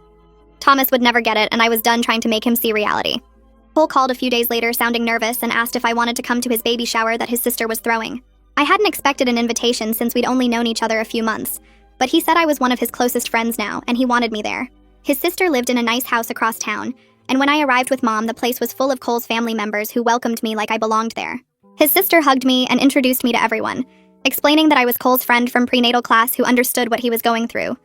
Thomas would never get it, and I was done trying to make him see reality. Cole called a few days later sounding nervous and asked if I wanted to come to his baby shower that his sister was throwing. I hadn't expected an invitation since we'd only known each other a few months, but he said I was one of his closest friends now, and he wanted me there. His sister lived in a nice house across town, and when I arrived with Mom, the place was full of Cole's family members who welcomed me like I belonged there. His sister hugged me and introduced me to everyone, explaining that I was Cole's friend from prenatal class who understood what he was going through.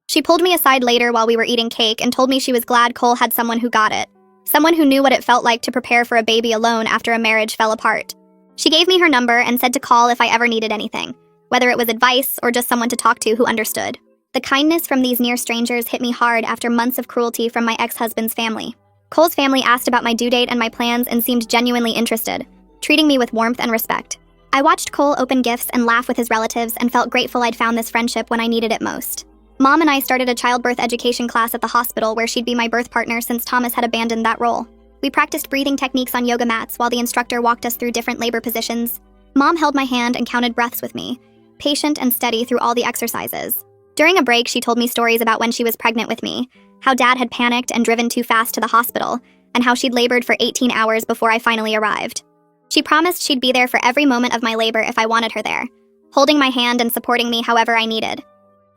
She pulled me aside later while we were eating cake and told me she was glad Cole had someone who got it, someone who knew what it felt like to prepare for a baby alone after a marriage fell apart. She gave me her number and said to call if I ever needed anything, whether it was advice or just someone to talk to who understood. The kindness from these near strangers hit me hard after months of cruelty from my ex-husband's family. Cole's family asked about my due date and my plans and seemed genuinely interested, treating me with warmth and respect. I watched Cole open gifts and laugh with his relatives and felt grateful I'd found this friendship when I needed it most. Mom and I started a childbirth education class at the hospital where she'd be my birth partner since Thomas had abandoned that role. We practiced breathing techniques on yoga mats while the instructor walked us through different labor positions. Mom held my hand and counted breaths with me, patient and steady through all the exercises. During a break, she told me stories about when she was pregnant with me, how Dad had panicked and driven too fast to the hospital, and how she'd labored for 18 hours before I finally arrived. She promised she'd be there for every moment of my labor if I wanted her there, holding my hand and supporting me however I needed.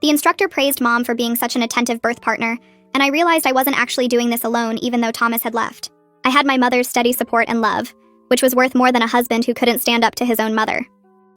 The instructor praised Mom for being such an attentive birth partner, and I realized I wasn't actually doing this alone even though Thomas had left. I had my mother's steady support and love, which was worth more than a husband who couldn't stand up to his own mother.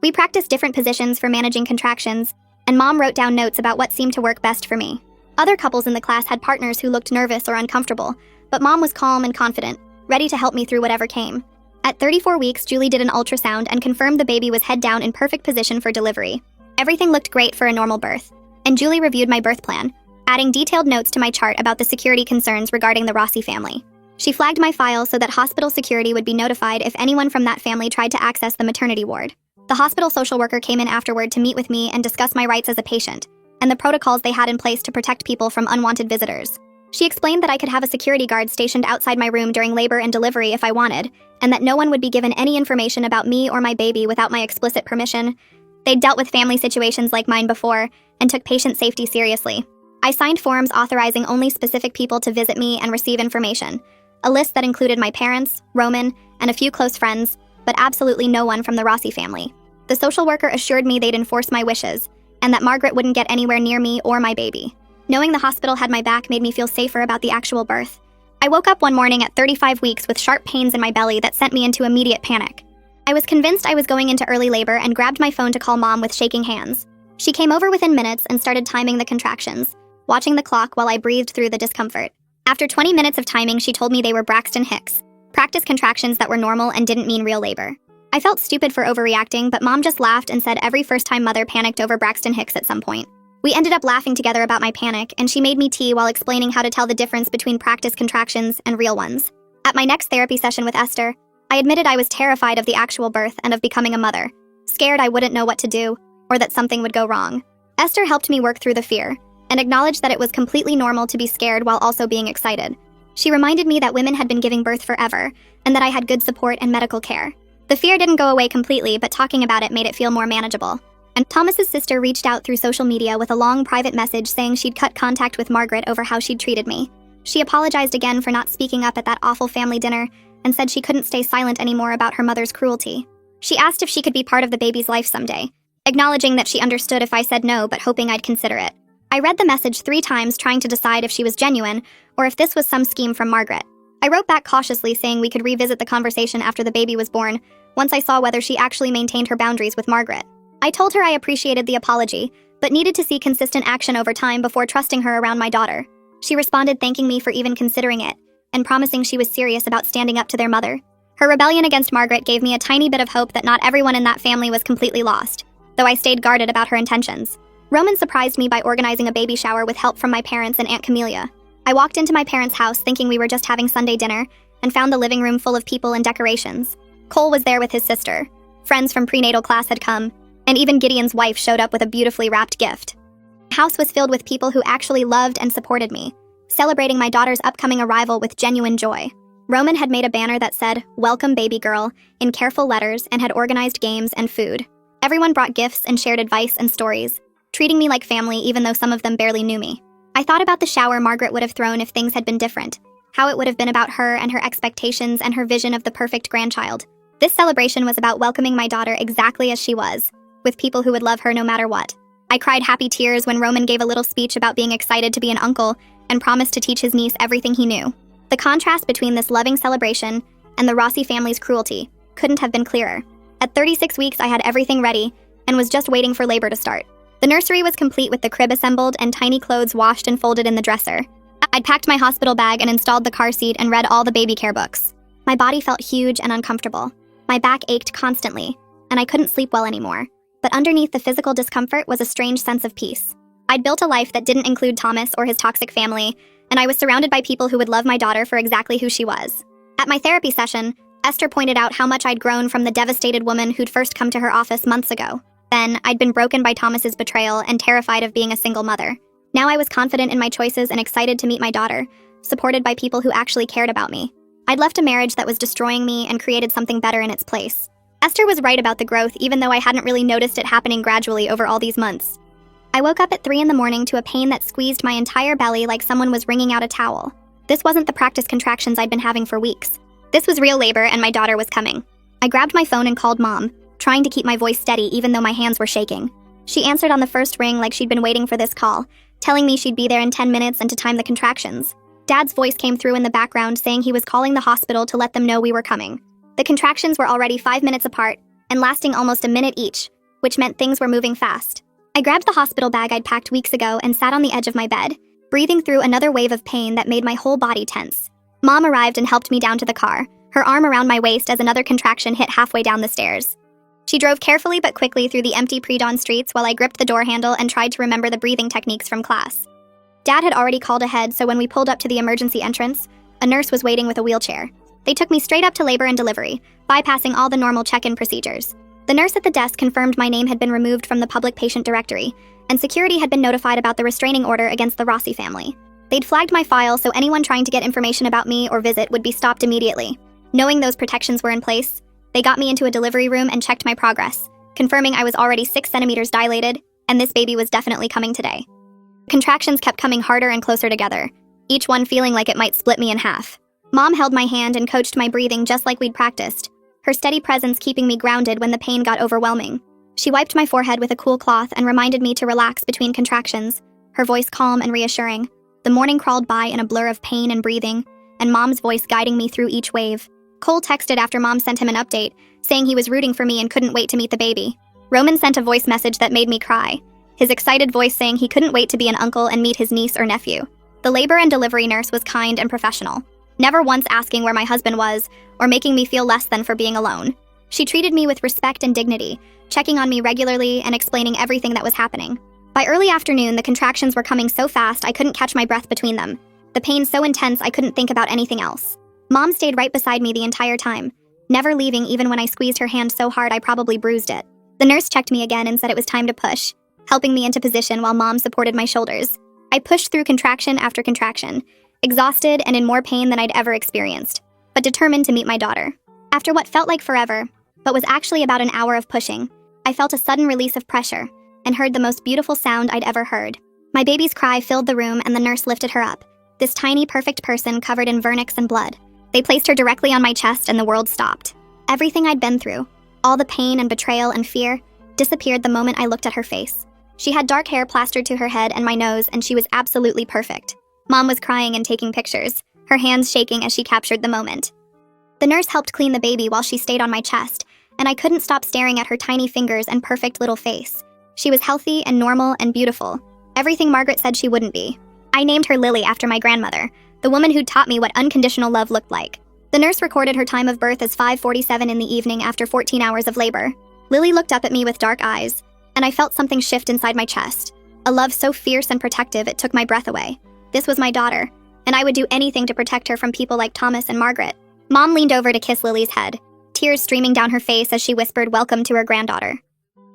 We practiced different positions for managing contractions, and Mom wrote down notes about what seemed to work best for me. Other couples in the class had partners who looked nervous or uncomfortable, but Mom was calm and confident, ready to help me through whatever came. At 34 weeks, Julie did an ultrasound and confirmed the baby was head down in perfect position for delivery. Everything looked great for a normal birth, and Julie reviewed my birth plan, adding detailed notes to my chart about the security concerns regarding the Rossi family. She flagged my file so that hospital security would be notified if anyone from that family tried to access the maternity ward. The hospital social worker came in afterward to meet with me and discuss my rights as a patient, and the protocols they had in place to protect people from unwanted visitors. She explained that I could have a security guard stationed outside my room during labor and delivery if I wanted, and that no one would be given any information about me or my baby without my explicit permission. They'd dealt with family situations like mine before, and took patient safety seriously. I signed forms authorizing only specific people to visit me and receive information, a list that included my parents, Roman, and a few close friends, but absolutely no one from the Rossi family. The social worker assured me they'd enforce my wishes, and that Margaret wouldn't get anywhere near me or my baby. Knowing the hospital had my back made me feel safer about the actual birth. I woke up one morning at 35 weeks with sharp pains in my belly that sent me into immediate panic. I was convinced I was going into early labor and grabbed my phone to call Mom with shaking hands. She came over within minutes and started timing the contractions, watching the clock while I breathed through the discomfort. After 20 minutes of timing, she told me they were Braxton Hicks, practice contractions that were normal and didn't mean real labor. I felt stupid for overreacting, but Mom just laughed and said every first-time mother panicked over Braxton Hicks at some point. We ended up laughing together about my panic, and she made me tea while explaining how to tell the difference between practice contractions and real ones. At my next therapy session with Esther, I admitted I was terrified of the actual birth and of becoming a mother, scared I wouldn't know what to do, or that something would go wrong. Esther helped me work through the fear, and acknowledged that it was completely normal to be scared while also being excited. She reminded me that women had been giving birth forever, and that I had good support and medical care. The fear didn't go away completely, but talking about it made it feel more manageable. And Thomas's sister reached out through social media with a long private message saying she'd cut contact with Margaret over how she'd treated me. She apologized again for not speaking up at that awful family dinner and said she couldn't stay silent anymore about her mother's cruelty. She asked if she could be part of the baby's life someday, acknowledging that she understood if I said no but hoping I'd consider it. I read the message 3 times trying to decide if she was genuine or if this was some scheme from Margaret. I wrote back cautiously saying we could revisit the conversation after the baby was born, once I saw whether she actually maintained her boundaries with Margaret. I told her I appreciated the apology, but needed to see consistent action over time before trusting her around my daughter. She responded thanking me for even considering it, and promising she was serious about standing up to their mother. Her rebellion against Margaret gave me a tiny bit of hope that not everyone in that family was completely lost, though I stayed guarded about her intentions. Roman surprised me by organizing a baby shower with help from my parents and Aunt Camelia. I walked into my parents' house thinking we were just having Sunday dinner, and found the living room full of people and decorations. Cole was there with his sister. Friends from prenatal class had come, and even Gideon's wife showed up with a beautifully wrapped gift. The house was filled with people who actually loved and supported me, celebrating my daughter's upcoming arrival with genuine joy. Roman had made a banner that said, "Welcome baby girl," in careful letters and had organized games and food. Everyone brought gifts and shared advice and stories, treating me like family even though some of them barely knew me. I thought about the shower Margaret would have thrown if things had been different, how it would have been about her and her expectations and her vision of the perfect grandchild. This celebration was about welcoming my daughter exactly as she was, with people who would love her no matter what. I cried happy tears when Roman gave a little speech about being excited to be an uncle and promised to teach his niece everything he knew. The contrast between this loving celebration and the Rossi family's cruelty couldn't have been clearer. At 36 weeks, I had everything ready and was just waiting for labor to start. The nursery was complete with the crib assembled and tiny clothes washed and folded in the dresser. I'd packed my hospital bag and installed the car seat and read all the baby care books. My body felt huge and uncomfortable. My back ached constantly, and I couldn't sleep well anymore. But underneath the physical discomfort was a strange sense of peace. I'd built a life that didn't include Thomas or his toxic family, and I was surrounded by people who would love my daughter for exactly who she was. At my therapy session, Esther pointed out how much I'd grown from the devastated woman who'd first come to her office months ago. Then, I'd been broken by Thomas's betrayal and terrified of being a single mother. Now I was confident in my choices and excited to meet my daughter, supported by people who actually cared about me. I'd left a marriage that was destroying me and created something better in its place. Esther was right about the growth, even though I hadn't really noticed it happening gradually over all these months. I woke up at 3 in the morning to a pain that squeezed my entire belly like someone was wringing out a towel. This wasn't the practice contractions I'd been having for weeks. This was real labor, and my daughter was coming. I grabbed my phone and called Mom, trying to keep my voice steady even though my hands were shaking. She answered on the first ring like she'd been waiting for this call, telling me she'd be there in 10 minutes and to time the contractions. Dad's voice came through in the background saying he was calling the hospital to let them know we were coming. The contractions were already 5 minutes apart and lasting almost a minute each, which meant things were moving fast. I grabbed the hospital bag I'd packed weeks ago and sat on the edge of my bed, breathing through another wave of pain that made my whole body tense. Mom arrived and helped me down to the car, her arm around my waist as another contraction hit halfway down the stairs. She drove carefully but quickly through the empty pre-dawn streets while I gripped the door handle and tried to remember the breathing techniques from class. Dad had already called ahead, so when we pulled up to the emergency entrance, a nurse was waiting with a wheelchair. They took me straight up to labor and delivery, bypassing all the normal check-in procedures. The nurse at the desk confirmed my name had been removed from the public patient directory, and security had been notified about the restraining order against the Rossi family. They'd flagged my file so anyone trying to get information about me or visit would be stopped immediately. Knowing those protections were in place, they got me into a delivery room and checked my progress, confirming I was already 6 centimeters dilated, and this baby was definitely coming today. Contractions kept coming harder and closer together, each one feeling like it might split me in half. Mom held my hand and coached my breathing just like we'd practiced, her steady presence keeping me grounded when the pain got overwhelming. She wiped my forehead with a cool cloth and reminded me to relax between contractions, her voice calm and reassuring. The morning crawled by in a blur of pain and breathing, and Mom's voice guiding me through each wave. Cole texted after Mom sent him an update, saying he was rooting for me and couldn't wait to meet the baby. Roman sent a voice message that made me cry, his excited voice saying he couldn't wait to be an uncle and meet his niece or nephew. The labor and delivery nurse was kind and professional, never once asking where my husband was or making me feel less than for being alone. She treated me with respect and dignity, checking on me regularly and explaining everything that was happening. By early afternoon, the contractions were coming so fast I couldn't catch my breath between them, the pain so intense I couldn't think about anything else. Mom stayed right beside me the entire time, never leaving even when I squeezed her hand so hard I probably bruised it. The nurse checked me again and said it was time to push, helping me into position while Mom supported my shoulders. I pushed through contraction after contraction, exhausted and in more pain than I'd ever experienced, but determined to meet my daughter. After what felt like forever, but was actually about an hour of pushing, I felt a sudden release of pressure and heard the most beautiful sound I'd ever heard. My baby's cry filled the room and the nurse lifted her up, this tiny, perfect person covered in vernix and blood. They placed her directly on my chest and the world stopped. Everything I'd been through, all the pain and betrayal and fear, disappeared the moment I looked at her face. She had dark hair plastered to her head and my nose, and she was absolutely perfect. Mom was crying and taking pictures, her hands shaking as she captured the moment. The nurse helped clean the baby while she stayed on my chest, and I couldn't stop staring at her tiny fingers and perfect little face. She was healthy and normal and beautiful. Everything Margaret said she wouldn't be. I named her Lily after my grandmother, the woman who taught me what unconditional love looked like. The nurse recorded her time of birth as 5:47 in the evening after 14 hours of labor. Lily looked up at me with dark eyes, and I felt something shift inside my chest. A love so fierce and protective it took my breath away. This was my daughter, and I would do anything to protect her from people like Thomas and Margaret. Mom leaned over to kiss Lily's head, tears streaming down her face as she whispered welcome to her granddaughter.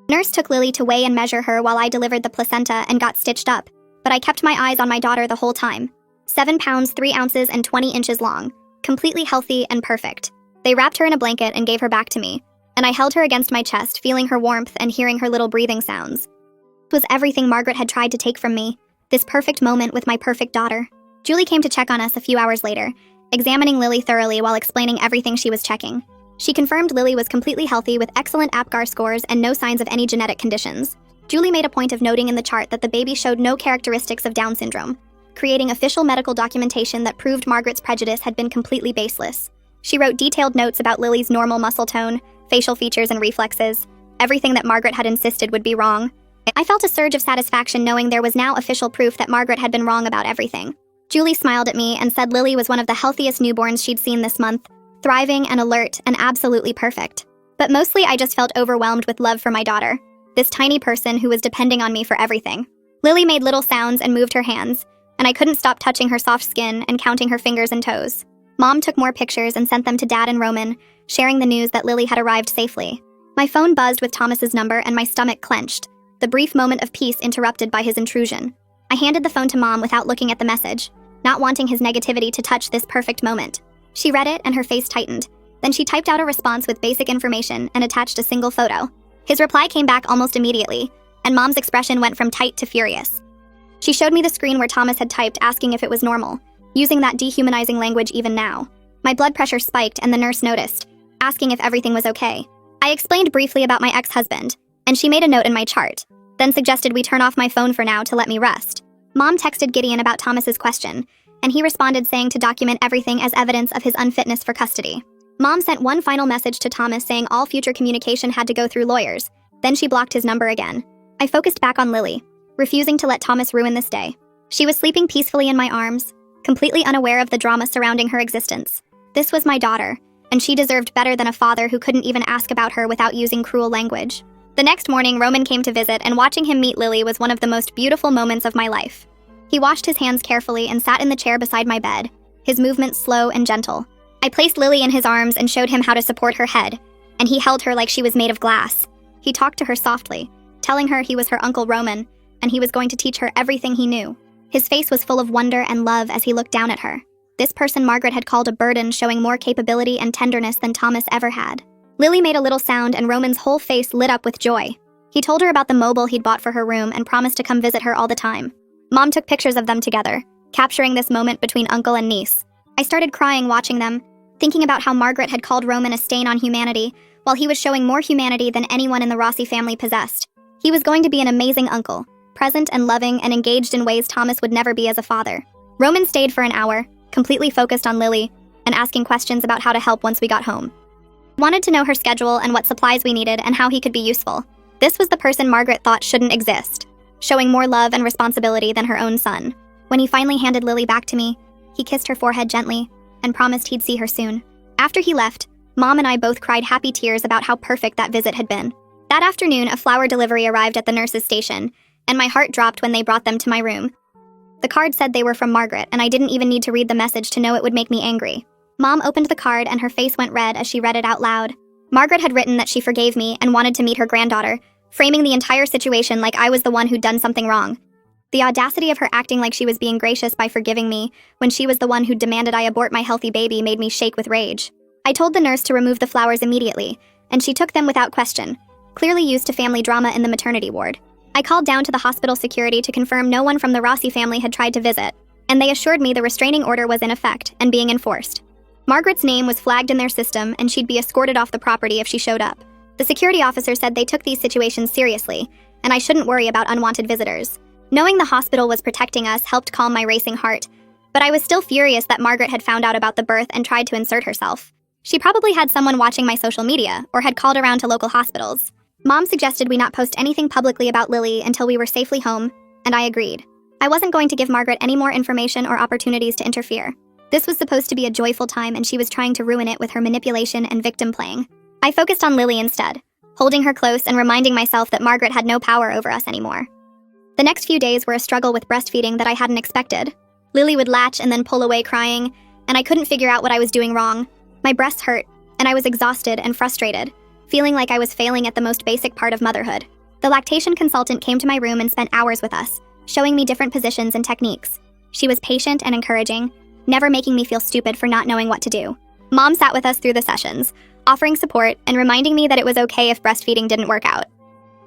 Nurse took Lily to weigh and measure her while I delivered the placenta and got stitched up, but I kept my eyes on my daughter the whole time. 7 pounds, 3 ounces, and 20 inches long, completely healthy and perfect. They wrapped her in a blanket and gave her back to me, and I held her against my chest, feeling her warmth and hearing her little breathing sounds. It was everything Margaret had tried to take from me, this perfect moment with my perfect daughter. Julie came to check on us a few hours later, examining Lily thoroughly while explaining everything she was checking. She confirmed Lily was completely healthy with excellent APGAR scores and no signs of any genetic conditions. Julie made a point of noting in the chart that the baby showed no characteristics of Down syndrome, creating official medical documentation that proved Margaret's prejudice had been completely baseless. She wrote detailed notes about Lily's normal muscle tone, facial features and reflexes, everything that Margaret had insisted would be wrong. I felt a surge of satisfaction knowing there was now official proof that Margaret had been wrong about everything. Julie smiled at me and said Lily was one of the healthiest newborns she'd seen this month, thriving and alert and absolutely perfect. But mostly I just felt overwhelmed with love for my daughter, this tiny person who was depending on me for everything. Lily made little sounds and moved her hands, and I couldn't stop touching her soft skin and counting her fingers and toes. Mom took more pictures and sent them to Dad and Roman, sharing the news that Lily had arrived safely. My phone buzzed with Thomas's number and my stomach clenched, the brief moment of peace interrupted by his intrusion. I handed the phone to Mom without looking at the message, not wanting his negativity to touch this perfect moment. She read it and her face tightened. Then she typed out a response with basic information and attached a single photo. His reply came back almost immediately, and Mom's expression went from tight to furious. She showed me the screen where Thomas had typed asking if it was normal, using that dehumanizing language even now. My blood pressure spiked and the nurse noticed, asking if everything was okay. I explained briefly about my ex-husband, and she made a note in my chart, then suggested we turn off my phone for now to let me rest. Mom texted Gideon about Thomas's question, and he responded saying to document everything as evidence of his unfitness for custody. Mom sent one final message to Thomas saying all future communication had to go through lawyers, then she blocked his number again. I focused back on Lily, refusing to let Thomas ruin this day. She was sleeping peacefully in my arms, completely unaware of the drama surrounding her existence. This was my daughter, and she deserved better than a father who couldn't even ask about her without using cruel language. The next morning, Roman came to visit, and watching him meet Lily was one of the most beautiful moments of my life. He washed his hands carefully and sat in the chair beside my bed, his movements slow and gentle. I placed Lily in his arms and showed him how to support her head, and he held her like she was made of glass. He talked to her softly, telling her he was her Uncle Roman, and he was going to teach her everything he knew. His face was full of wonder and love as he looked down at her. This person Margaret had called a burden, showing more capability and tenderness than Thomas ever had. Lily made a little sound and Roman's whole face lit up with joy. He told her about the mobile he'd bought for her room and promised to come visit her all the time. Mom took pictures of them together, capturing this moment between uncle and niece. I started crying watching them, thinking about how Margaret had called Roman a stain on humanity, while he was showing more humanity than anyone in the Rossi family possessed. He was going to be an amazing uncle, present and loving and engaged in ways Thomas would never be as a father. Roman stayed for an hour, completely focused on Lily, and asking questions about how to help once we got home. He wanted to know her schedule and what supplies we needed and how he could be useful. This was the person Margaret thought shouldn't exist, showing more love and responsibility than her own son. When he finally handed Lily back to me, he kissed her forehead gently and promised he'd see her soon. After he left, Mom and I both cried happy tears about how perfect that visit had been. That afternoon, a flower delivery arrived at the nurse's station, and my heart dropped when they brought them to my room. The card said they were from Margaret, and I didn't even need to read the message to know it would make me angry. Mom opened the card and her face went red as she read it out loud. Margaret had written that she forgave me and wanted to meet her granddaughter, framing the entire situation like I was the one who'd done something wrong. The audacity of her acting like she was being gracious by forgiving me when she was the one who demanded I abort my healthy baby made me shake with rage. I told the nurse to remove the flowers immediately, and she took them without question, clearly used to family drama in the maternity ward. I called down to the hospital security to confirm no one from the Rossi family had tried to visit, and they assured me the restraining order was in effect and being enforced. Margaret's name was flagged in their system, and she'd be escorted off the property if she showed up. The security officer said they took these situations seriously, and I shouldn't worry about unwanted visitors. Knowing the hospital was protecting us helped calm my racing heart, but I was still furious that Margaret had found out about the birth and tried to insert herself. She probably had someone watching my social media or had called around to local hospitals. Mom suggested we not post anything publicly about Lily until we were safely home, and I agreed. I wasn't going to give Margaret any more information or opportunities to interfere. This was supposed to be a joyful time, and she was trying to ruin it with her manipulation and victim playing. I focused on Lily instead, holding her close and reminding myself that Margaret had no power over us anymore. The next few days were a struggle with breastfeeding that I hadn't expected. Lily would latch and then pull away crying, and I couldn't figure out what I was doing wrong. My breasts hurt, and I was exhausted and frustrated, feeling like I was failing at the most basic part of motherhood. The lactation consultant came to my room and spent hours with us, showing me different positions and techniques. She was patient and encouraging, never making me feel stupid for not knowing what to do. Mom sat with us through the sessions, offering support and reminding me that it was okay if breastfeeding didn't work out.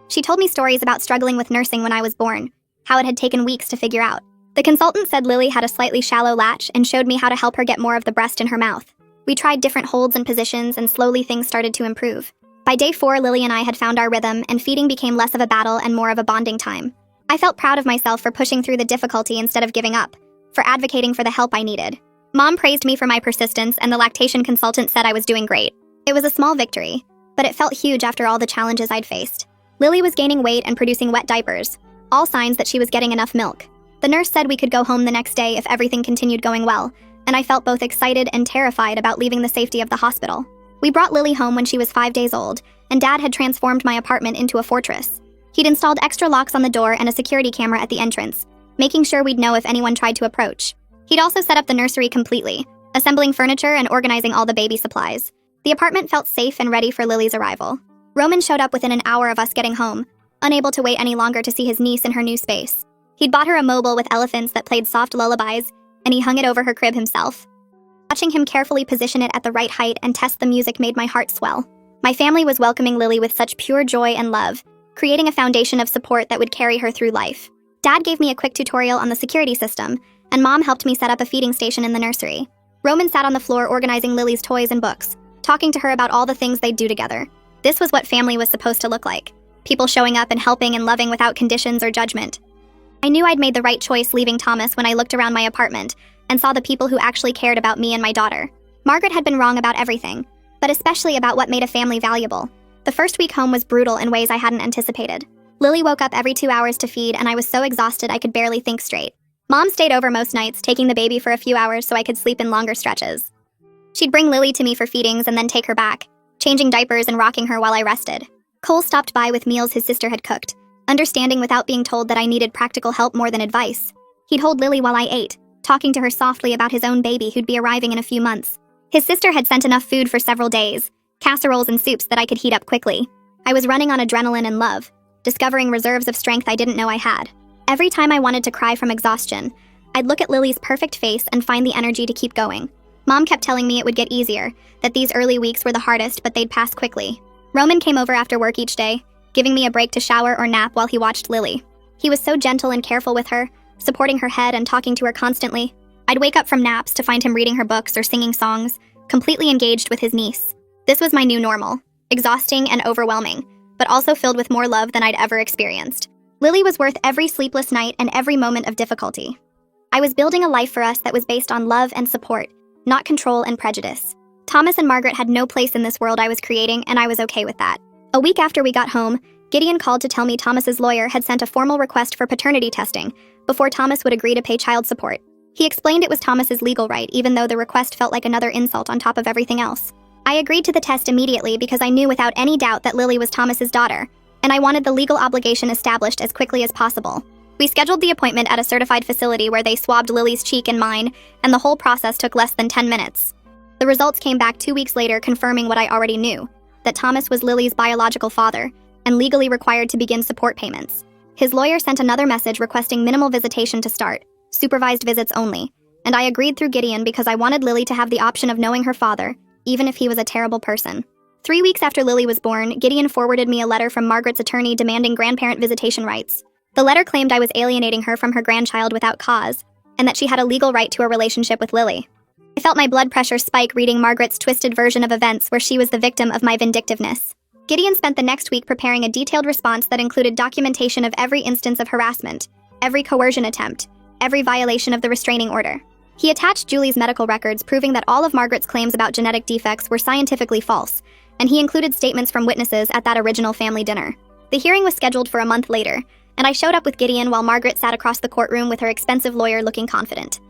She told me stories about struggling with nursing when I was born, how it had taken weeks to figure out. The consultant said Lily had a slightly shallow latch and showed me how to help her get more of the breast in her mouth. We tried different holds and positions, and slowly things started to improve. By day 4, Lily and I had found our rhythm, and feeding became less of a battle and more of a bonding time. I felt proud of myself for pushing through the difficulty instead of giving up, for advocating for the help I needed. Mom praised me for my persistence, and the lactation consultant said I was doing great. It was a small victory, but it felt huge after all the challenges I'd faced. Lily was gaining weight and producing wet diapers, all signs that she was getting enough milk. The nurse said we could go home the next day if everything continued going well, and I felt both excited and terrified about leaving the safety of the hospital. We brought Lily home when she was 5 days old, and Dad had transformed my apartment into a fortress. He'd installed extra locks on the door and a security camera at the entrance, making sure we'd know if anyone tried to approach. He'd also set up the nursery completely, assembling furniture and organizing all the baby supplies. The apartment felt safe and ready for Lily's arrival. Roman showed up within an hour of us getting home, unable to wait any longer to see his niece in her new space. He'd bought her a mobile with elephants that played soft lullabies, and he hung it over her crib himself. Watching him carefully position it at the right height and test the music made my heart swell. My family was welcoming Lily with such pure joy and love, creating a foundation of support that would carry her through life. Dad gave me a quick tutorial on the security system, and Mom helped me set up a feeding station in the nursery. Roman sat on the floor organizing Lily's toys and books, talking to her about all the things they'd do together. This was what family was supposed to look like. People showing up and helping and loving without conditions or judgment. I knew I'd made the right choice leaving Thomas when I looked around my apartment and saw the people who actually cared about me and my daughter. Margaret had been wrong about everything, but especially about what made a family valuable. The first week home was brutal in ways I hadn't anticipated. Lily woke up every 2 hours to feed, and I was so exhausted I could barely think straight. Mom stayed over most nights, taking the baby for a few hours so I could sleep in longer stretches. She'd bring Lily to me for feedings and then take her back, changing diapers and rocking her while I rested. Cole stopped by with meals his sister had cooked, understanding without being told that I needed practical help more than advice. He'd hold Lily while I ate, talking to her softly about his own baby who'd be arriving in a few months. His sister had sent enough food for several days, casseroles and soups that I could heat up quickly. I was running on adrenaline and love, discovering reserves of strength I didn't know I had. Every time I wanted to cry from exhaustion, I'd look at Lily's perfect face and find the energy to keep going. Mom kept telling me it would get easier, that these early weeks were the hardest, but they'd pass quickly. Roman came over after work each day, giving me a break to shower or nap while he watched Lily. He was so gentle and careful with her, supporting her head and talking to her constantly. I'd wake up from naps to find him reading her books or singing songs, completely engaged with his niece. This was my new normal, exhausting and overwhelming, but also filled with more love than I'd ever experienced. Lily was worth every sleepless night and every moment of difficulty. I was building a life for us that was based on love and support, not control and prejudice. Thomas and Margaret had no place in this world I was creating, and I was okay with that. A week after we got home, Gideon called to tell me Thomas's lawyer had sent a formal request for paternity testing before Thomas would agree to pay child support. He explained it was Thomas's legal right, even though the request felt like another insult on top of everything else. I agreed to the test immediately because I knew without any doubt that Lily was Thomas's daughter, and I wanted the legal obligation established as quickly as possible. We scheduled the appointment at a certified facility where they swabbed Lily's cheek and mine, and the whole process took less than 10 minutes. The results came back 2 weeks later confirming what I already knew, that Thomas was Lily's biological father, and legally required to begin support payments. His lawyer sent another message requesting minimal visitation to start, supervised visits only, and I agreed through Gideon because I wanted Lily to have the option of knowing her father, even if he was a terrible person. 3 weeks after Lily was born, Gideon forwarded me a letter from Margaret's attorney demanding grandparent visitation rights. The letter claimed I was alienating her from her grandchild without cause, and that she had a legal right to a relationship with Lily. I felt my blood pressure spike reading Margaret's twisted version of events where she was the victim of my vindictiveness. Gideon spent the next week preparing a detailed response that included documentation of every instance of harassment, every coercion attempt, every violation of the restraining order. He attached Julie's medical records proving that all of Margaret's claims about genetic defects were scientifically false, and he included statements from witnesses at that original family dinner. The hearing was scheduled for a month later, and I showed up with Gideon while Margaret sat across the courtroom with her expensive lawyer looking confident.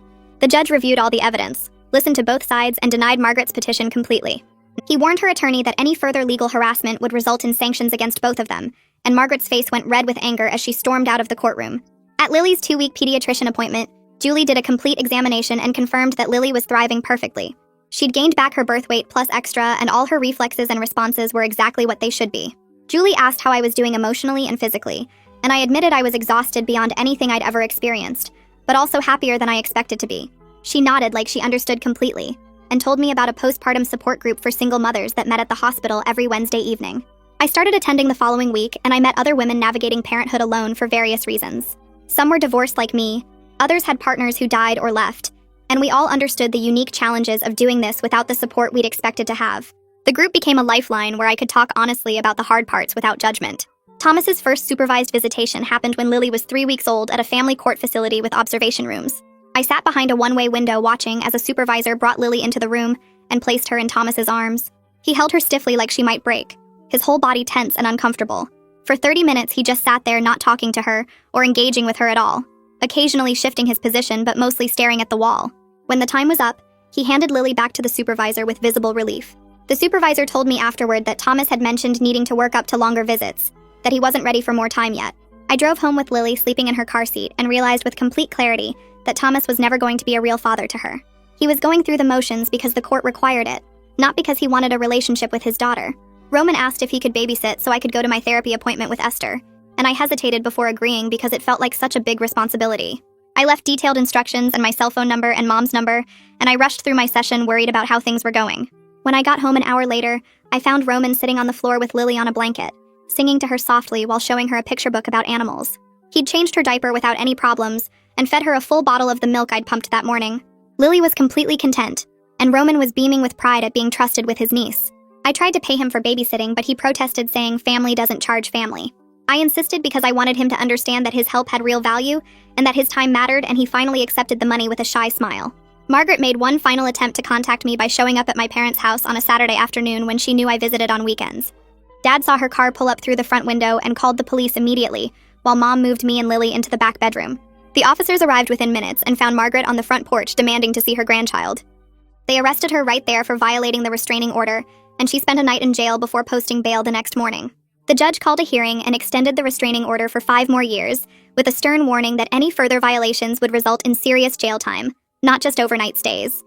The judge reviewed all the evidence, listened to both sides, and denied Margaret's petition completely. He warned her attorney that any further legal harassment would result in sanctions against both of them, and Margaret's face went red with anger as she stormed out of the courtroom. At Lily's 2-week pediatrician appointment, Julie did a complete examination and confirmed that Lily was thriving perfectly. She'd gained back her birth weight plus extra, and all her reflexes and responses were exactly what they should be. Julie asked how I was doing emotionally and physically, and I admitted I was exhausted beyond anything I'd ever experienced, but also happier than I expected to be. She nodded like she understood completely, and told me about a postpartum support group for single mothers that met at the hospital every Wednesday evening. I started attending the following week, and I met other women navigating parenthood alone for various reasons. Some were divorced like me, others had partners who died or left, and we all understood the unique challenges of doing this without the support we'd expected to have. The group became a lifeline where I could talk honestly about the hard parts without judgment. Thomas's first supervised visitation happened when Lily was 3 weeks old at a family court facility with observation rooms. I sat behind a one-way window watching as a supervisor brought Lily into the room and placed her in Thomas's arms. He held her stiffly like she might break, his whole body tense and uncomfortable. For 30 minutes, he just sat there not talking to her or engaging with her at all, occasionally shifting his position but mostly staring at the wall. When the time was up, he handed Lily back to the supervisor with visible relief. The supervisor told me afterward that Thomas had mentioned needing to work up to longer visits, that he wasn't ready for more time yet. I drove home with Lily sleeping in her car seat and realized with complete clarity that Thomas was never going to be a real father to her. He was going through the motions because the court required it, not because he wanted a relationship with his daughter. Roman asked if he could babysit so I could go to my therapy appointment with Esther, and I hesitated before agreeing because it felt like such a big responsibility. I left detailed instructions and my cell phone number and mom's number, and I rushed through my session worried about how things were going. When I got home an hour later, I found Roman sitting on the floor with Lily on a blanket, singing to her softly while showing her a picture book about animals. He'd changed her diaper without any problems and fed her a full bottle of the milk I'd pumped that morning. Lily was completely content, and Roman was beaming with pride at being trusted with his niece. I tried to pay him for babysitting, but he protested, saying family doesn't charge family. I insisted because I wanted him to understand that his help had real value and that his time mattered, and he finally accepted the money with a shy smile. Margaret made one final attempt to contact me by showing up at my parents' house on a Saturday afternoon when she knew I visited on weekends. Dad saw her car pull up through the front window and called the police immediately, while Mom moved me and Lily into the back bedroom. The officers arrived within minutes and found Margaret on the front porch demanding to see her grandchild. They arrested her right there for violating the restraining order, and she spent a night in jail before posting bail the next morning. The judge called a hearing and extended the restraining order for 5 more years, with a stern warning that any further violations would result in serious jail time, not just overnight stays.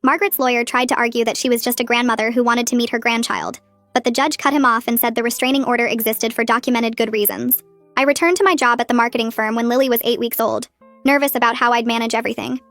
Margaret's lawyer tried to argue that she was just a grandmother who wanted to meet her grandchild, but the judge cut him off and said the restraining order existed for documented good reasons. I returned to my job at the marketing firm when Lily was 8 weeks old, nervous about how I'd manage everything.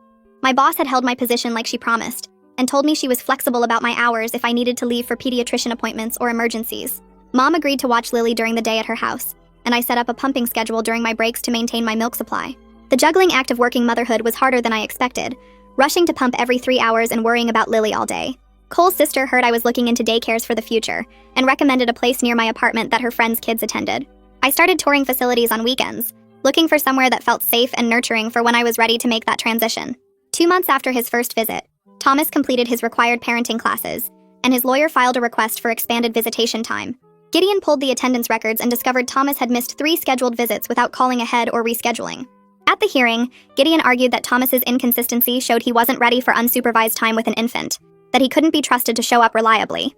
My boss had held my position like she promised, and told me she was flexible about my hours if I needed to leave for pediatrician appointments or emergencies. Mom agreed to watch Lily during the day at her house, and I set up a pumping schedule during my breaks to maintain my milk supply. The juggling act of working motherhood was harder than I expected, rushing to pump every 3 hours and worrying about Lily all day. Cole's sister heard I was looking into daycares for the future and recommended a place near my apartment that her friends' kids attended. I started touring facilities on weekends, looking for somewhere that felt safe and nurturing for when I was ready to make that transition. 2 months after his first visit, Thomas completed his required parenting classes, and his lawyer filed a request for expanded visitation time. Gideon pulled the attendance records and discovered Thomas had missed 3 scheduled visits without calling ahead or rescheduling. At the hearing, Gideon argued that Thomas's inconsistency showed he wasn't ready for unsupervised time with an infant, that he couldn't be trusted to show up reliably.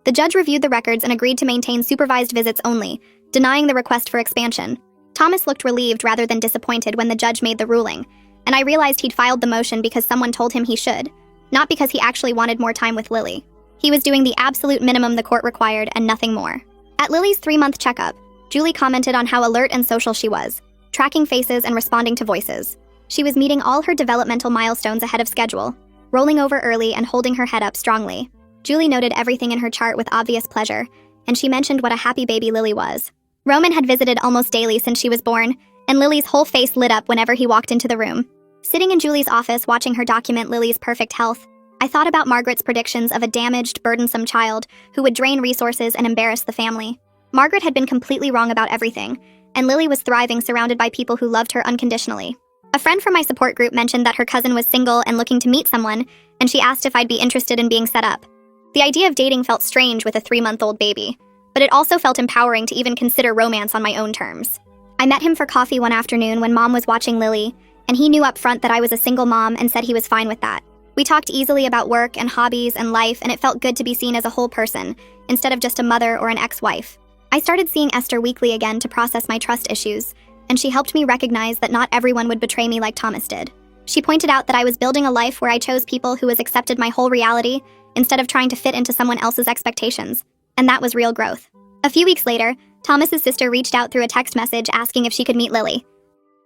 The judge reviewed the records and agreed to maintain supervised visits only, denying the request for expansion. Thomas looked relieved rather than disappointed when the judge made the ruling, and I realized he'd filed the motion because someone told him he should, not because he actually wanted more time with Lily. He was doing the absolute minimum the court required and nothing more. At Lily's 3-month checkup, Julie commented on how alert and social she was, tracking faces and responding to voices. She was meeting all her developmental milestones ahead of schedule, rolling over early and holding her head up strongly. Julie noted everything in her chart with obvious pleasure, and she mentioned what a happy baby Lily was. Roman had visited almost daily since she was born, and Lily's whole face lit up whenever he walked into the room. Sitting in Julie's office watching her document Lily's perfect health, I thought about Margaret's predictions of a damaged, burdensome child who would drain resources and embarrass the family. Margaret had been completely wrong about everything, and Lily was thriving surrounded by people who loved her unconditionally. A friend from my support group mentioned that her cousin was single and looking to meet someone, and she asked if I'd be interested in being set up. The idea of dating felt strange with a 3-month-old baby, but it also felt empowering to even consider romance on my own terms. I met him for coffee one afternoon when Mom was watching Lily, and he knew up front that I was a single mom and said he was fine with that. We talked easily about work and hobbies and life, and it felt good to be seen as a whole person, instead of just a mother or an ex-wife. I started seeing Esther weekly again to process my trust issues, and she helped me recognize that not everyone would betray me like Thomas did. She pointed out that I was building a life where I chose people who accepted my whole reality instead of trying to fit into someone else's expectations, and that was real growth. A few weeks later, Thomas's sister reached out through a text message asking if she could meet Lily.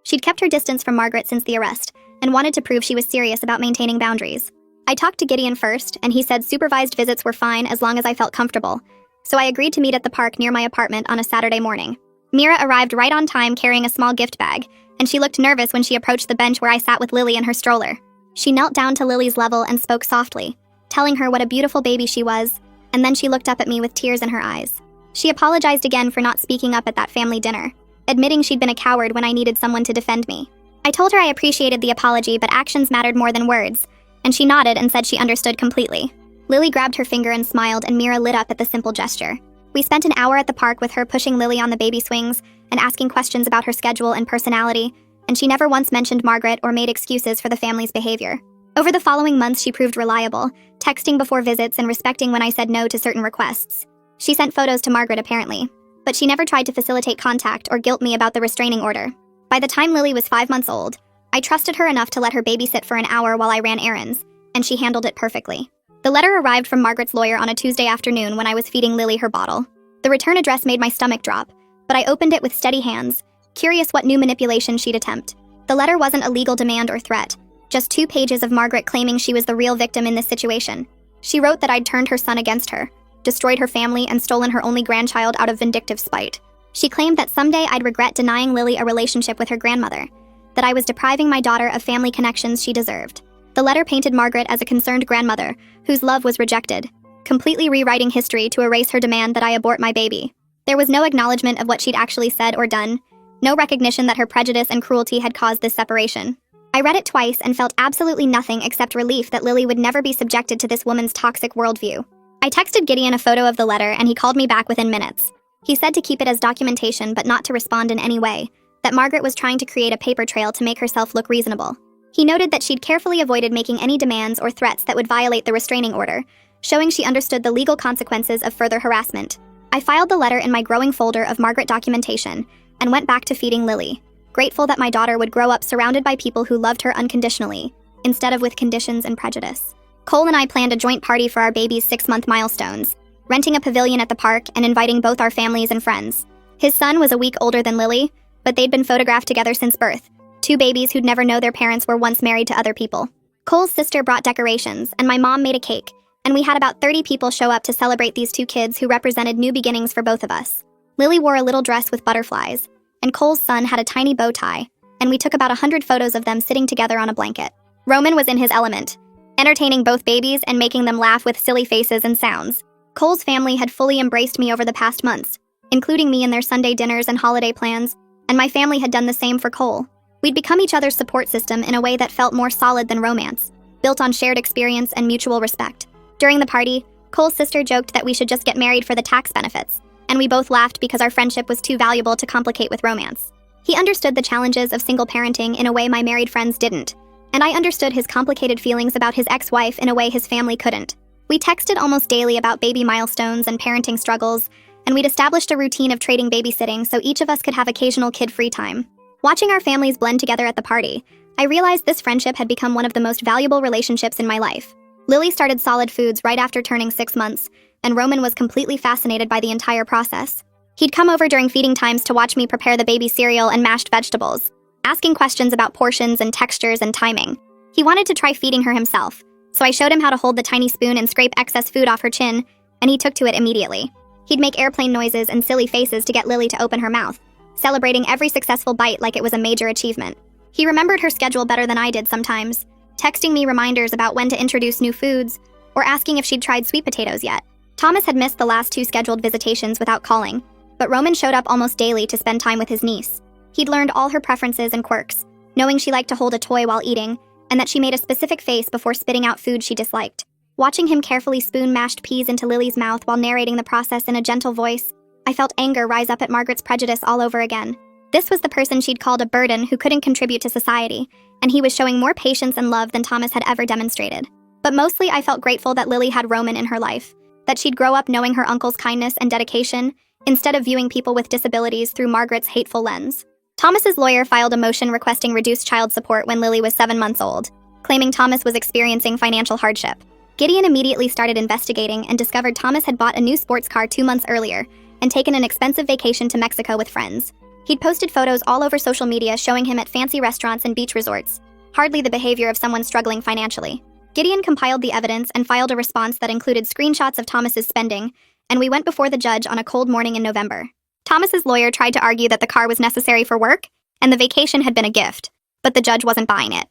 She'd kept her distance from Margaret since the arrest, and wanted to prove she was serious about maintaining boundaries. I talked to Gideon first, and he said supervised visits were fine as long as I felt comfortable, so I agreed to meet at the park near my apartment on a Saturday morning. Mira arrived right on time carrying a small gift bag, and she looked nervous when she approached the bench where I sat with Lily in her stroller. She knelt down to Lily's level and spoke softly, telling her what a beautiful baby she was, and then she looked up at me with tears in her eyes. She apologized again for not speaking up at that family dinner, admitting she'd been a coward when I needed someone to defend me. I told her I appreciated the apology, but actions mattered more than words, and she nodded and said she understood completely. Lily grabbed her finger and smiled, and Mira lit up at the simple gesture. We spent an hour at the park with her pushing Lily on the baby swings and asking questions about her schedule and personality, and she never once mentioned Margaret or made excuses for the family's behavior. Over the following months, she proved reliable, texting before visits and respecting when I said no to certain requests. She sent photos to Margaret apparently, but she never tried to facilitate contact or guilt me about the restraining order. By the time Lily was 5 months old, I trusted her enough to let her babysit for an hour while I ran errands, and she handled it perfectly. The letter arrived from Margaret's lawyer on a Tuesday afternoon when I was feeding Lily her bottle. The return address made my stomach drop, but I opened it with steady hands, curious what new manipulation she'd attempt. The letter wasn't a legal demand or threat, just 2 pages of Margaret claiming she was the real victim in this situation. She wrote that I'd turned her son against her, destroyed her family, and stolen her only grandchild out of vindictive spite. She claimed that someday I'd regret denying Lily a relationship with her grandmother, that I was depriving my daughter of family connections she deserved. The letter painted Margaret as a concerned grandmother whose love was rejected, completely rewriting history to erase her demand that I abort my baby. There was no acknowledgement of what she'd actually said or done, no recognition that her prejudice and cruelty had caused this separation. I read it twice and felt absolutely nothing except relief that Lily would never be subjected to this woman's toxic worldview. I texted Gideon a photo of the letter, and he called me back within minutes. He said to keep it as documentation but not to respond in any way, that Margaret was trying to create a paper trail to make herself look reasonable. He noted that she'd carefully avoided making any demands or threats that would violate the restraining order, showing she understood the legal consequences of further harassment. I filed the letter in my growing folder of Margaret documentation and went back to feeding Lily, grateful that my daughter would grow up surrounded by people who loved her unconditionally, instead of with conditions and prejudice. Cole and I planned a joint party for our baby's 6-month milestones, renting a pavilion at the park and inviting both our families and friends. His son was a week older than Lily, but they'd been photographed together since birth, 2 babies who'd never know their parents were once married to other people. Cole's sister brought decorations, and my mom made a cake, and we had about 30 people show up to celebrate these 2 kids who represented new beginnings for both of us. Lily wore a little dress with butterflies, and Cole's son had a tiny bow tie, and we took about 100 photos of them sitting together on a blanket. Roman was in his element, entertaining both babies and making them laugh with silly faces and sounds. Cole's family had fully embraced me over the past months, including me in their Sunday dinners and holiday plans, and my family had done the same for Cole. We'd become each other's support system in a way that felt more solid than romance, built on shared experience and mutual respect. During the party, Cole's sister joked that we should just get married for the tax benefits, and we both laughed because our friendship was too valuable to complicate with romance. He understood the challenges of single parenting in a way my married friends didn't, and I understood his complicated feelings about his ex-wife in a way his family couldn't. We texted almost daily about baby milestones and parenting struggles, and we'd established a routine of trading babysitting so each of us could have occasional kid-free time. Watching our families blend together at the party, I realized this friendship had become one of the most valuable relationships in my life. Lily started solid foods right after turning 6 months, and Roman was completely fascinated by the entire process. He'd come over during feeding times to watch me prepare the baby cereal and mashed vegetables, asking questions about portions and textures and timing. He wanted to try feeding her himself, So I showed him how to hold the tiny spoon and scrape excess food off her chin, and he took to it immediately. He'd make airplane noises and silly faces to get Lily to open her mouth, celebrating every successful bite like it was a major achievement. He remembered her schedule better than I did sometimes, texting me reminders about when to introduce new foods, or asking if she'd tried sweet potatoes yet. Thomas had missed the last 2 scheduled visitations without calling, but Roman showed up almost daily to spend time with his niece. He'd learned all her preferences and quirks, knowing she liked to hold a toy while eating, and that she made a specific face before spitting out food she disliked. Watching him carefully spoon mashed peas into Lily's mouth while narrating the process in a gentle voice, I felt anger rise up at Margaret's prejudice all over again. This was the person she'd called a burden who couldn't contribute to society, and he was showing more patience and love than Thomas had ever demonstrated. But mostly I felt grateful that Lily had Roman in her life, that she'd grow up knowing her uncle's kindness and dedication, instead of viewing people with disabilities through Margaret's hateful lens. Thomas's lawyer filed a motion requesting reduced child support when Lily was 7 months old, claiming Thomas was experiencing financial hardship. Gideon immediately started investigating and discovered Thomas had bought a new sports car 2 months earlier and taken an expensive vacation to Mexico with friends. He'd posted photos all over social media showing him at fancy restaurants and beach resorts, hardly the behavior of someone struggling financially. Gideon compiled the evidence and filed a response that included screenshots of Thomas's spending, and we went before the judge on a cold morning in November. Thomas's lawyer tried to argue that the car was necessary for work and the vacation had been a gift, but the judge wasn't buying it.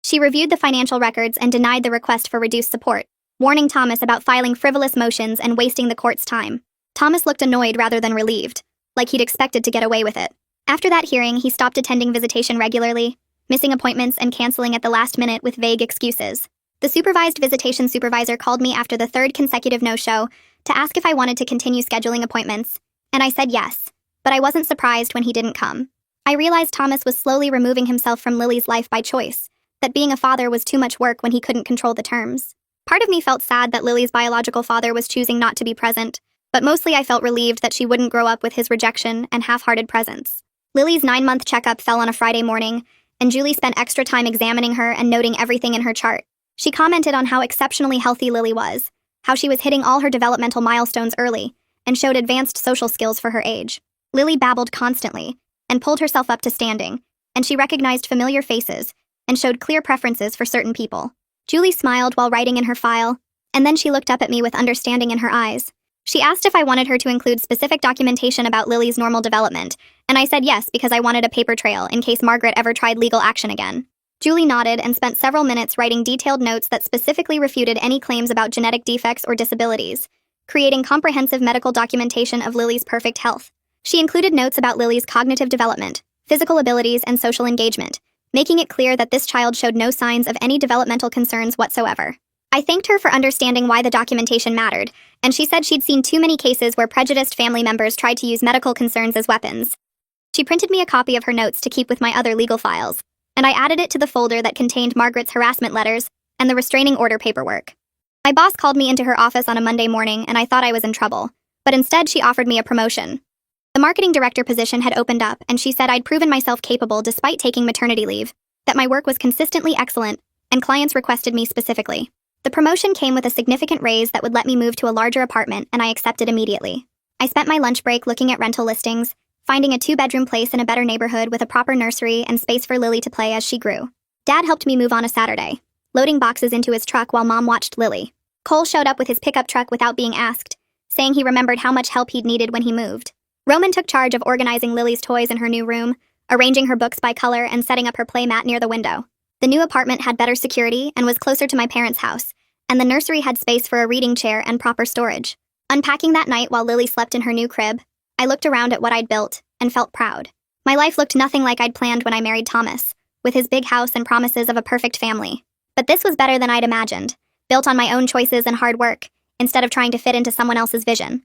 She reviewed the financial records and denied the request for reduced support, warning Thomas about filing frivolous motions and wasting the court's time. Thomas looked annoyed rather than relieved, like he'd expected to get away with it. After that hearing, he stopped attending visitation regularly, missing appointments and canceling at the last minute with vague excuses. The supervised visitation supervisor called me after the 3rd consecutive no-show to ask if I wanted to continue scheduling appointments, and I said yes, but I wasn't surprised when he didn't come. I realized Thomas was slowly removing himself from Lily's life by choice, that being a father was too much work when he couldn't control the terms. Part of me felt sad that Lily's biological father was choosing not to be present, but mostly I felt relieved that she wouldn't grow up with his rejection and half-hearted presence. Lily's 9-month checkup fell on a Friday morning, and Julie spent extra time examining her and noting everything in her chart. She commented on how exceptionally healthy Lily was, how she was hitting all her developmental milestones early, and showed advanced social skills for her age. Lily babbled constantly, and pulled herself up to standing, and she recognized familiar faces, and showed clear preferences for certain people. Julie smiled while writing in her file, and then she looked up at me with understanding in her eyes. She asked if I wanted her to include specific documentation about Lily's normal development, and I said yes because I wanted a paper trail in case Margaret ever tried legal action again. Julie nodded and spent several minutes writing detailed notes that specifically refuted any claims about genetic defects or disabilities, creating comprehensive medical documentation of Lily's perfect health. She included notes about Lily's cognitive development, physical abilities, and social engagement, making it clear that this child showed no signs of any developmental concerns whatsoever. I thanked her for understanding why the documentation mattered, and she said she'd seen too many cases where prejudiced family members tried to use medical concerns as weapons. She printed me a copy of her notes to keep with my other legal files, and I added it to the folder that contained Margaret's harassment letters and the restraining order paperwork. My boss called me into her office on a Monday morning, and I thought I was in trouble, but instead she offered me a promotion. The marketing director position had opened up, and she said I'd proven myself capable despite taking maternity leave, that my work was consistently excellent, and clients requested me specifically. The promotion came with a significant raise that would let me move to a larger apartment, and I accepted immediately. I spent my lunch break looking at rental listings, finding a 2-bedroom place in a better neighborhood with a proper nursery and space for Lily to play as she grew. Dad helped me move on a Saturday, loading boxes into his truck while Mom watched Lily. Cole showed up with his pickup truck without being asked, saying he remembered how much help he'd needed when he moved. Roman took charge of organizing Lily's toys in her new room, arranging her books by color and setting up her playmat near the window. The new apartment had better security and was closer to my parents' house, and the nursery had space for a reading chair and proper storage. Unpacking that night while Lily slept in her new crib, I looked around at what I'd built and felt proud. My life looked nothing like I'd planned when I married Thomas, with his big house and promises of a perfect family. But this was better than I'd imagined, built on my own choices and hard work, instead of trying to fit into someone else's vision.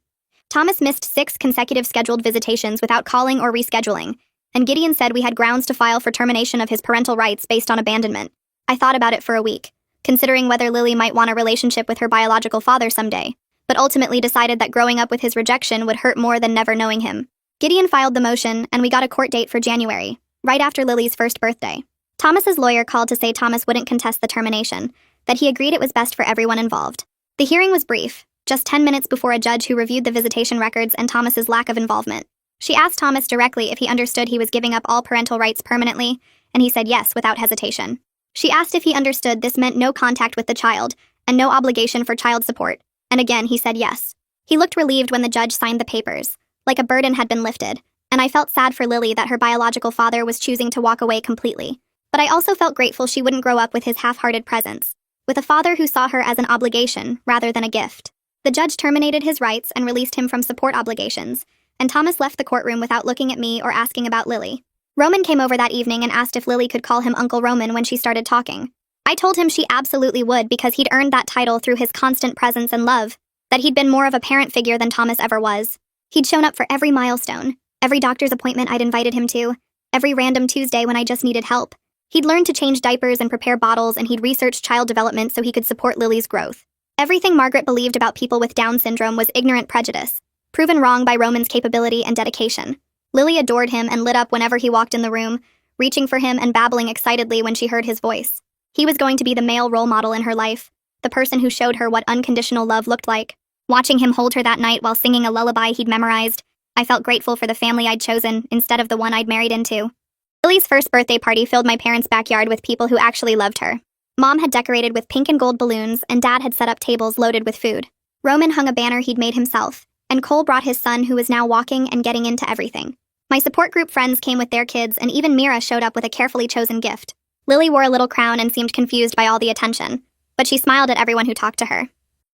Thomas missed 6 consecutive scheduled visitations without calling or rescheduling, and Gideon said we had grounds to file for termination of his parental rights based on abandonment. I thought about it for a week, considering whether Lily might want a relationship with her biological father someday, but ultimately decided that growing up with his rejection would hurt more than never knowing him. Gideon filed the motion, and we got a court date for January, right after Lily's first birthday. Thomas's lawyer called to say Thomas wouldn't contest the termination, that he agreed it was best for everyone involved. The hearing was brief, just 10 minutes before a judge who reviewed the visitation records and Thomas's lack of involvement. She asked Thomas directly if he understood he was giving up all parental rights permanently, and he said yes without hesitation. She asked if he understood this meant no contact with the child and no obligation for child support, and again he said yes. He looked relieved when the judge signed the papers, like a burden had been lifted, and I felt sad for Lily that her biological father was choosing to walk away completely. But I also felt grateful she wouldn't grow up with his half-hearted presence, with a father who saw her as an obligation rather than a gift. The judge terminated his rights and released him from support obligations, and Thomas left the courtroom without looking at me or asking about Lily. Roman came over that evening and asked if Lily could call him Uncle Roman when she started talking. I told him she absolutely would because he'd earned that title through his constant presence and love, that he'd been more of a parent figure than Thomas ever was. He'd shown up for every milestone, every doctor's appointment I'd invited him to, every random Tuesday when I just needed help. He'd learned to change diapers and prepare bottles, and he'd researched child development so he could support Lily's growth. Everything Margaret believed about people with Down syndrome was ignorant prejudice, proven wrong by Roman's capability and dedication. Lily adored him and lit up whenever he walked in the room, reaching for him and babbling excitedly when she heard his voice. He was going to be the male role model in her life, the person who showed her what unconditional love looked like. Watching him hold her that night while singing a lullaby he'd memorized, I felt grateful for the family I'd chosen instead of the one I'd married into. Lily's first birthday party filled my parents' backyard with people who actually loved her. Mom had decorated with pink and gold balloons, and Dad had set up tables loaded with food. Roman hung a banner he'd made himself, and Cole brought his son who was now walking and getting into everything. My support group friends came with their kids, and even Mira showed up with a carefully chosen gift. Lily wore a little crown and seemed confused by all the attention, but she smiled at everyone who talked to her.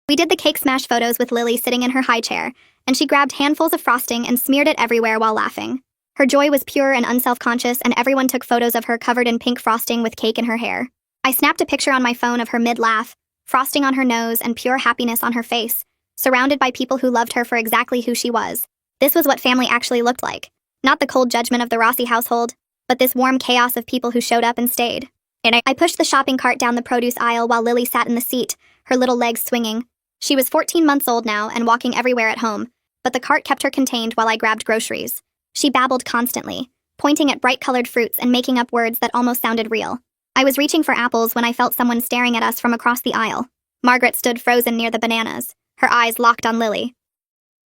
We did the cake smash photos with Lily sitting in her high chair, and she grabbed handfuls of frosting and smeared it everywhere while laughing. Her joy was pure and unself-conscious, and everyone took photos of her covered in pink frosting with cake in her hair. I snapped a picture on my phone of her mid-laugh, frosting on her nose and pure happiness on her face, surrounded by people who loved her for exactly who she was. This was what family actually looked like. Not the cold judgment of the Rossi household, but this warm chaos of people who showed up and stayed. And I pushed the shopping cart down the produce aisle while Lily sat in the seat, her little legs swinging. She was 14 months old now and walking everywhere at home, but the cart kept her contained while I grabbed groceries. She babbled constantly, pointing at bright-colored fruits and making up words that almost sounded real. I was reaching for apples when I felt someone staring at us from across the aisle. Margaret stood frozen near the bananas, her eyes locked on Lily.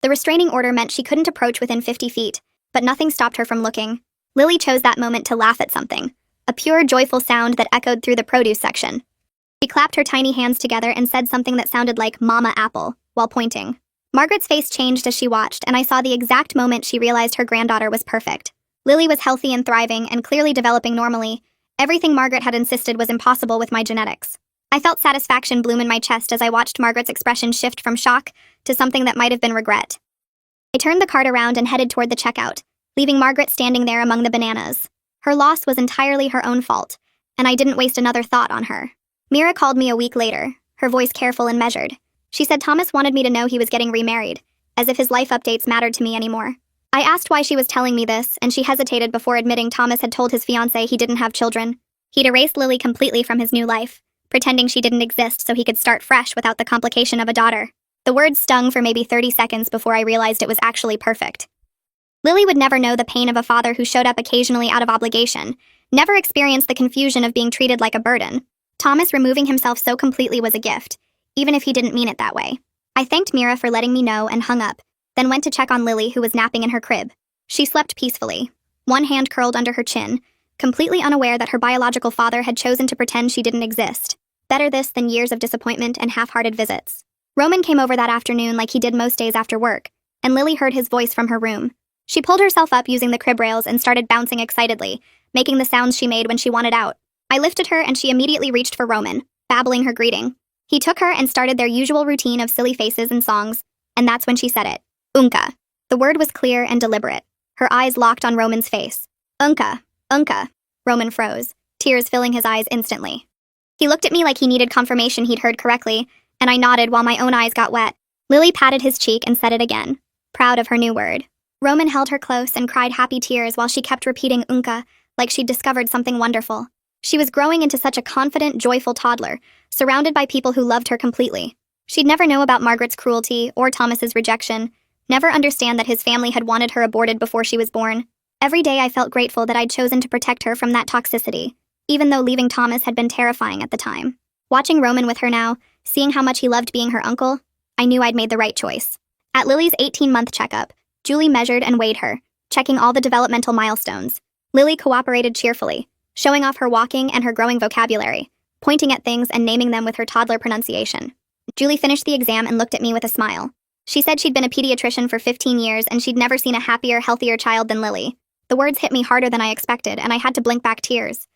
The restraining order meant she couldn't approach within 50 feet, but nothing stopped her from looking. Lily chose that moment to laugh at something, a pure, joyful sound that echoed through the produce section. She clapped her tiny hands together and said something that sounded like Mama Apple, while pointing. Margaret's face changed as she watched, and I saw the exact moment she realized her granddaughter was perfect. Lily was healthy and thriving and clearly developing normally. Everything Margaret had insisted was impossible with my genetics. I felt satisfaction bloom in my chest as I watched Margaret's expression shift from shock to something that might have been regret. I turned the cart around and headed toward the checkout, leaving Margaret standing there among the bananas. Her loss was entirely her own fault, and I didn't waste another thought on her. Mira called me a week later, her voice careful and measured. She said Thomas wanted me to know he was getting remarried, as if his life updates mattered to me anymore. I asked why she was telling me this, and she hesitated before admitting Thomas had told his fiancée he didn't have children. He'd erased Lily completely from his new life, pretending she didn't exist so he could start fresh without the complication of a daughter. The words stung for maybe 30 seconds before I realized it was actually perfect. Lily would never know the pain of a father who showed up occasionally out of obligation, never experienced the confusion of being treated like a burden. Thomas removing himself so completely was a gift, even if he didn't mean it that way. I thanked Mira for letting me know and hung up, then went to check on Lily, who was napping in her crib. She slept peacefully, one hand curled under her chin, completely unaware that her biological father had chosen to pretend she didn't exist. Better this than years of disappointment and half-hearted visits. Roman came over that afternoon like he did most days after work, and Lily heard his voice from her room. She pulled herself up using the crib rails and started bouncing excitedly, making the sounds she made when she wanted out. I lifted her and she immediately reached for Roman, babbling her greeting. He took her and started their usual routine of silly faces and songs, and that's when she said it. Unka. The word was clear and deliberate. Her eyes locked on Roman's face. Unka. Unka. Roman froze, tears filling his eyes instantly. He looked at me like he needed confirmation he'd heard correctly, and I nodded while my own eyes got wet. Lily patted his cheek and said it again, proud of her new word. Roman held her close and cried happy tears while she kept repeating Unka, like she'd discovered something wonderful. She was growing into such a confident, joyful toddler, surrounded by people who loved her completely. She'd never know about Margaret's cruelty or Thomas's rejection, never understand that his family had wanted her aborted before she was born. Every day I felt grateful that I'd chosen to protect her from that toxicity, even though leaving Thomas had been terrifying at the time. Watching Roman with her now, seeing how much he loved being her uncle, I knew I'd made the right choice. At Lily's 18-month checkup, Julie measured and weighed her, checking all the developmental milestones. Lily cooperated cheerfully, showing off her walking and her growing vocabulary. pointing at things and naming them with her toddler pronunciation. Julie finished the exam and looked at me with a smile. She said she'd been a pediatrician for 15 years and she'd never seen a happier, healthier child than Lily. The words hit me harder than I expected, and I had to blink back tears.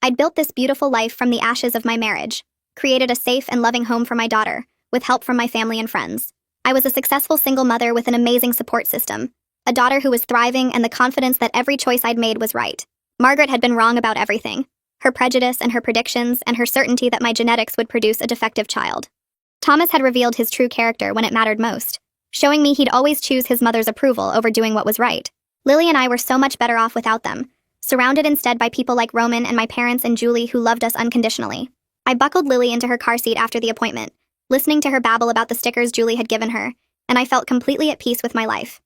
I'd built this beautiful life from the ashes of my marriage, created a safe and loving home for my daughter, with help from my family and friends. I was a successful single mother with an amazing support system, a daughter who was thriving, and the confidence that every choice I'd made was right. Margaret had been wrong about everything, her prejudice and her predictions and her certainty that my genetics would produce a defective child. Thomas had revealed his true character when it mattered most, showing me he'd always choose his mother's approval over doing what was right. Lily and I were so much better off without them, surrounded instead by people like Roman and my parents and Julie who loved us unconditionally. I buckled Lily into her car seat after the appointment, listening to her babble about the stickers Julie had given her, and I felt completely at peace with my life.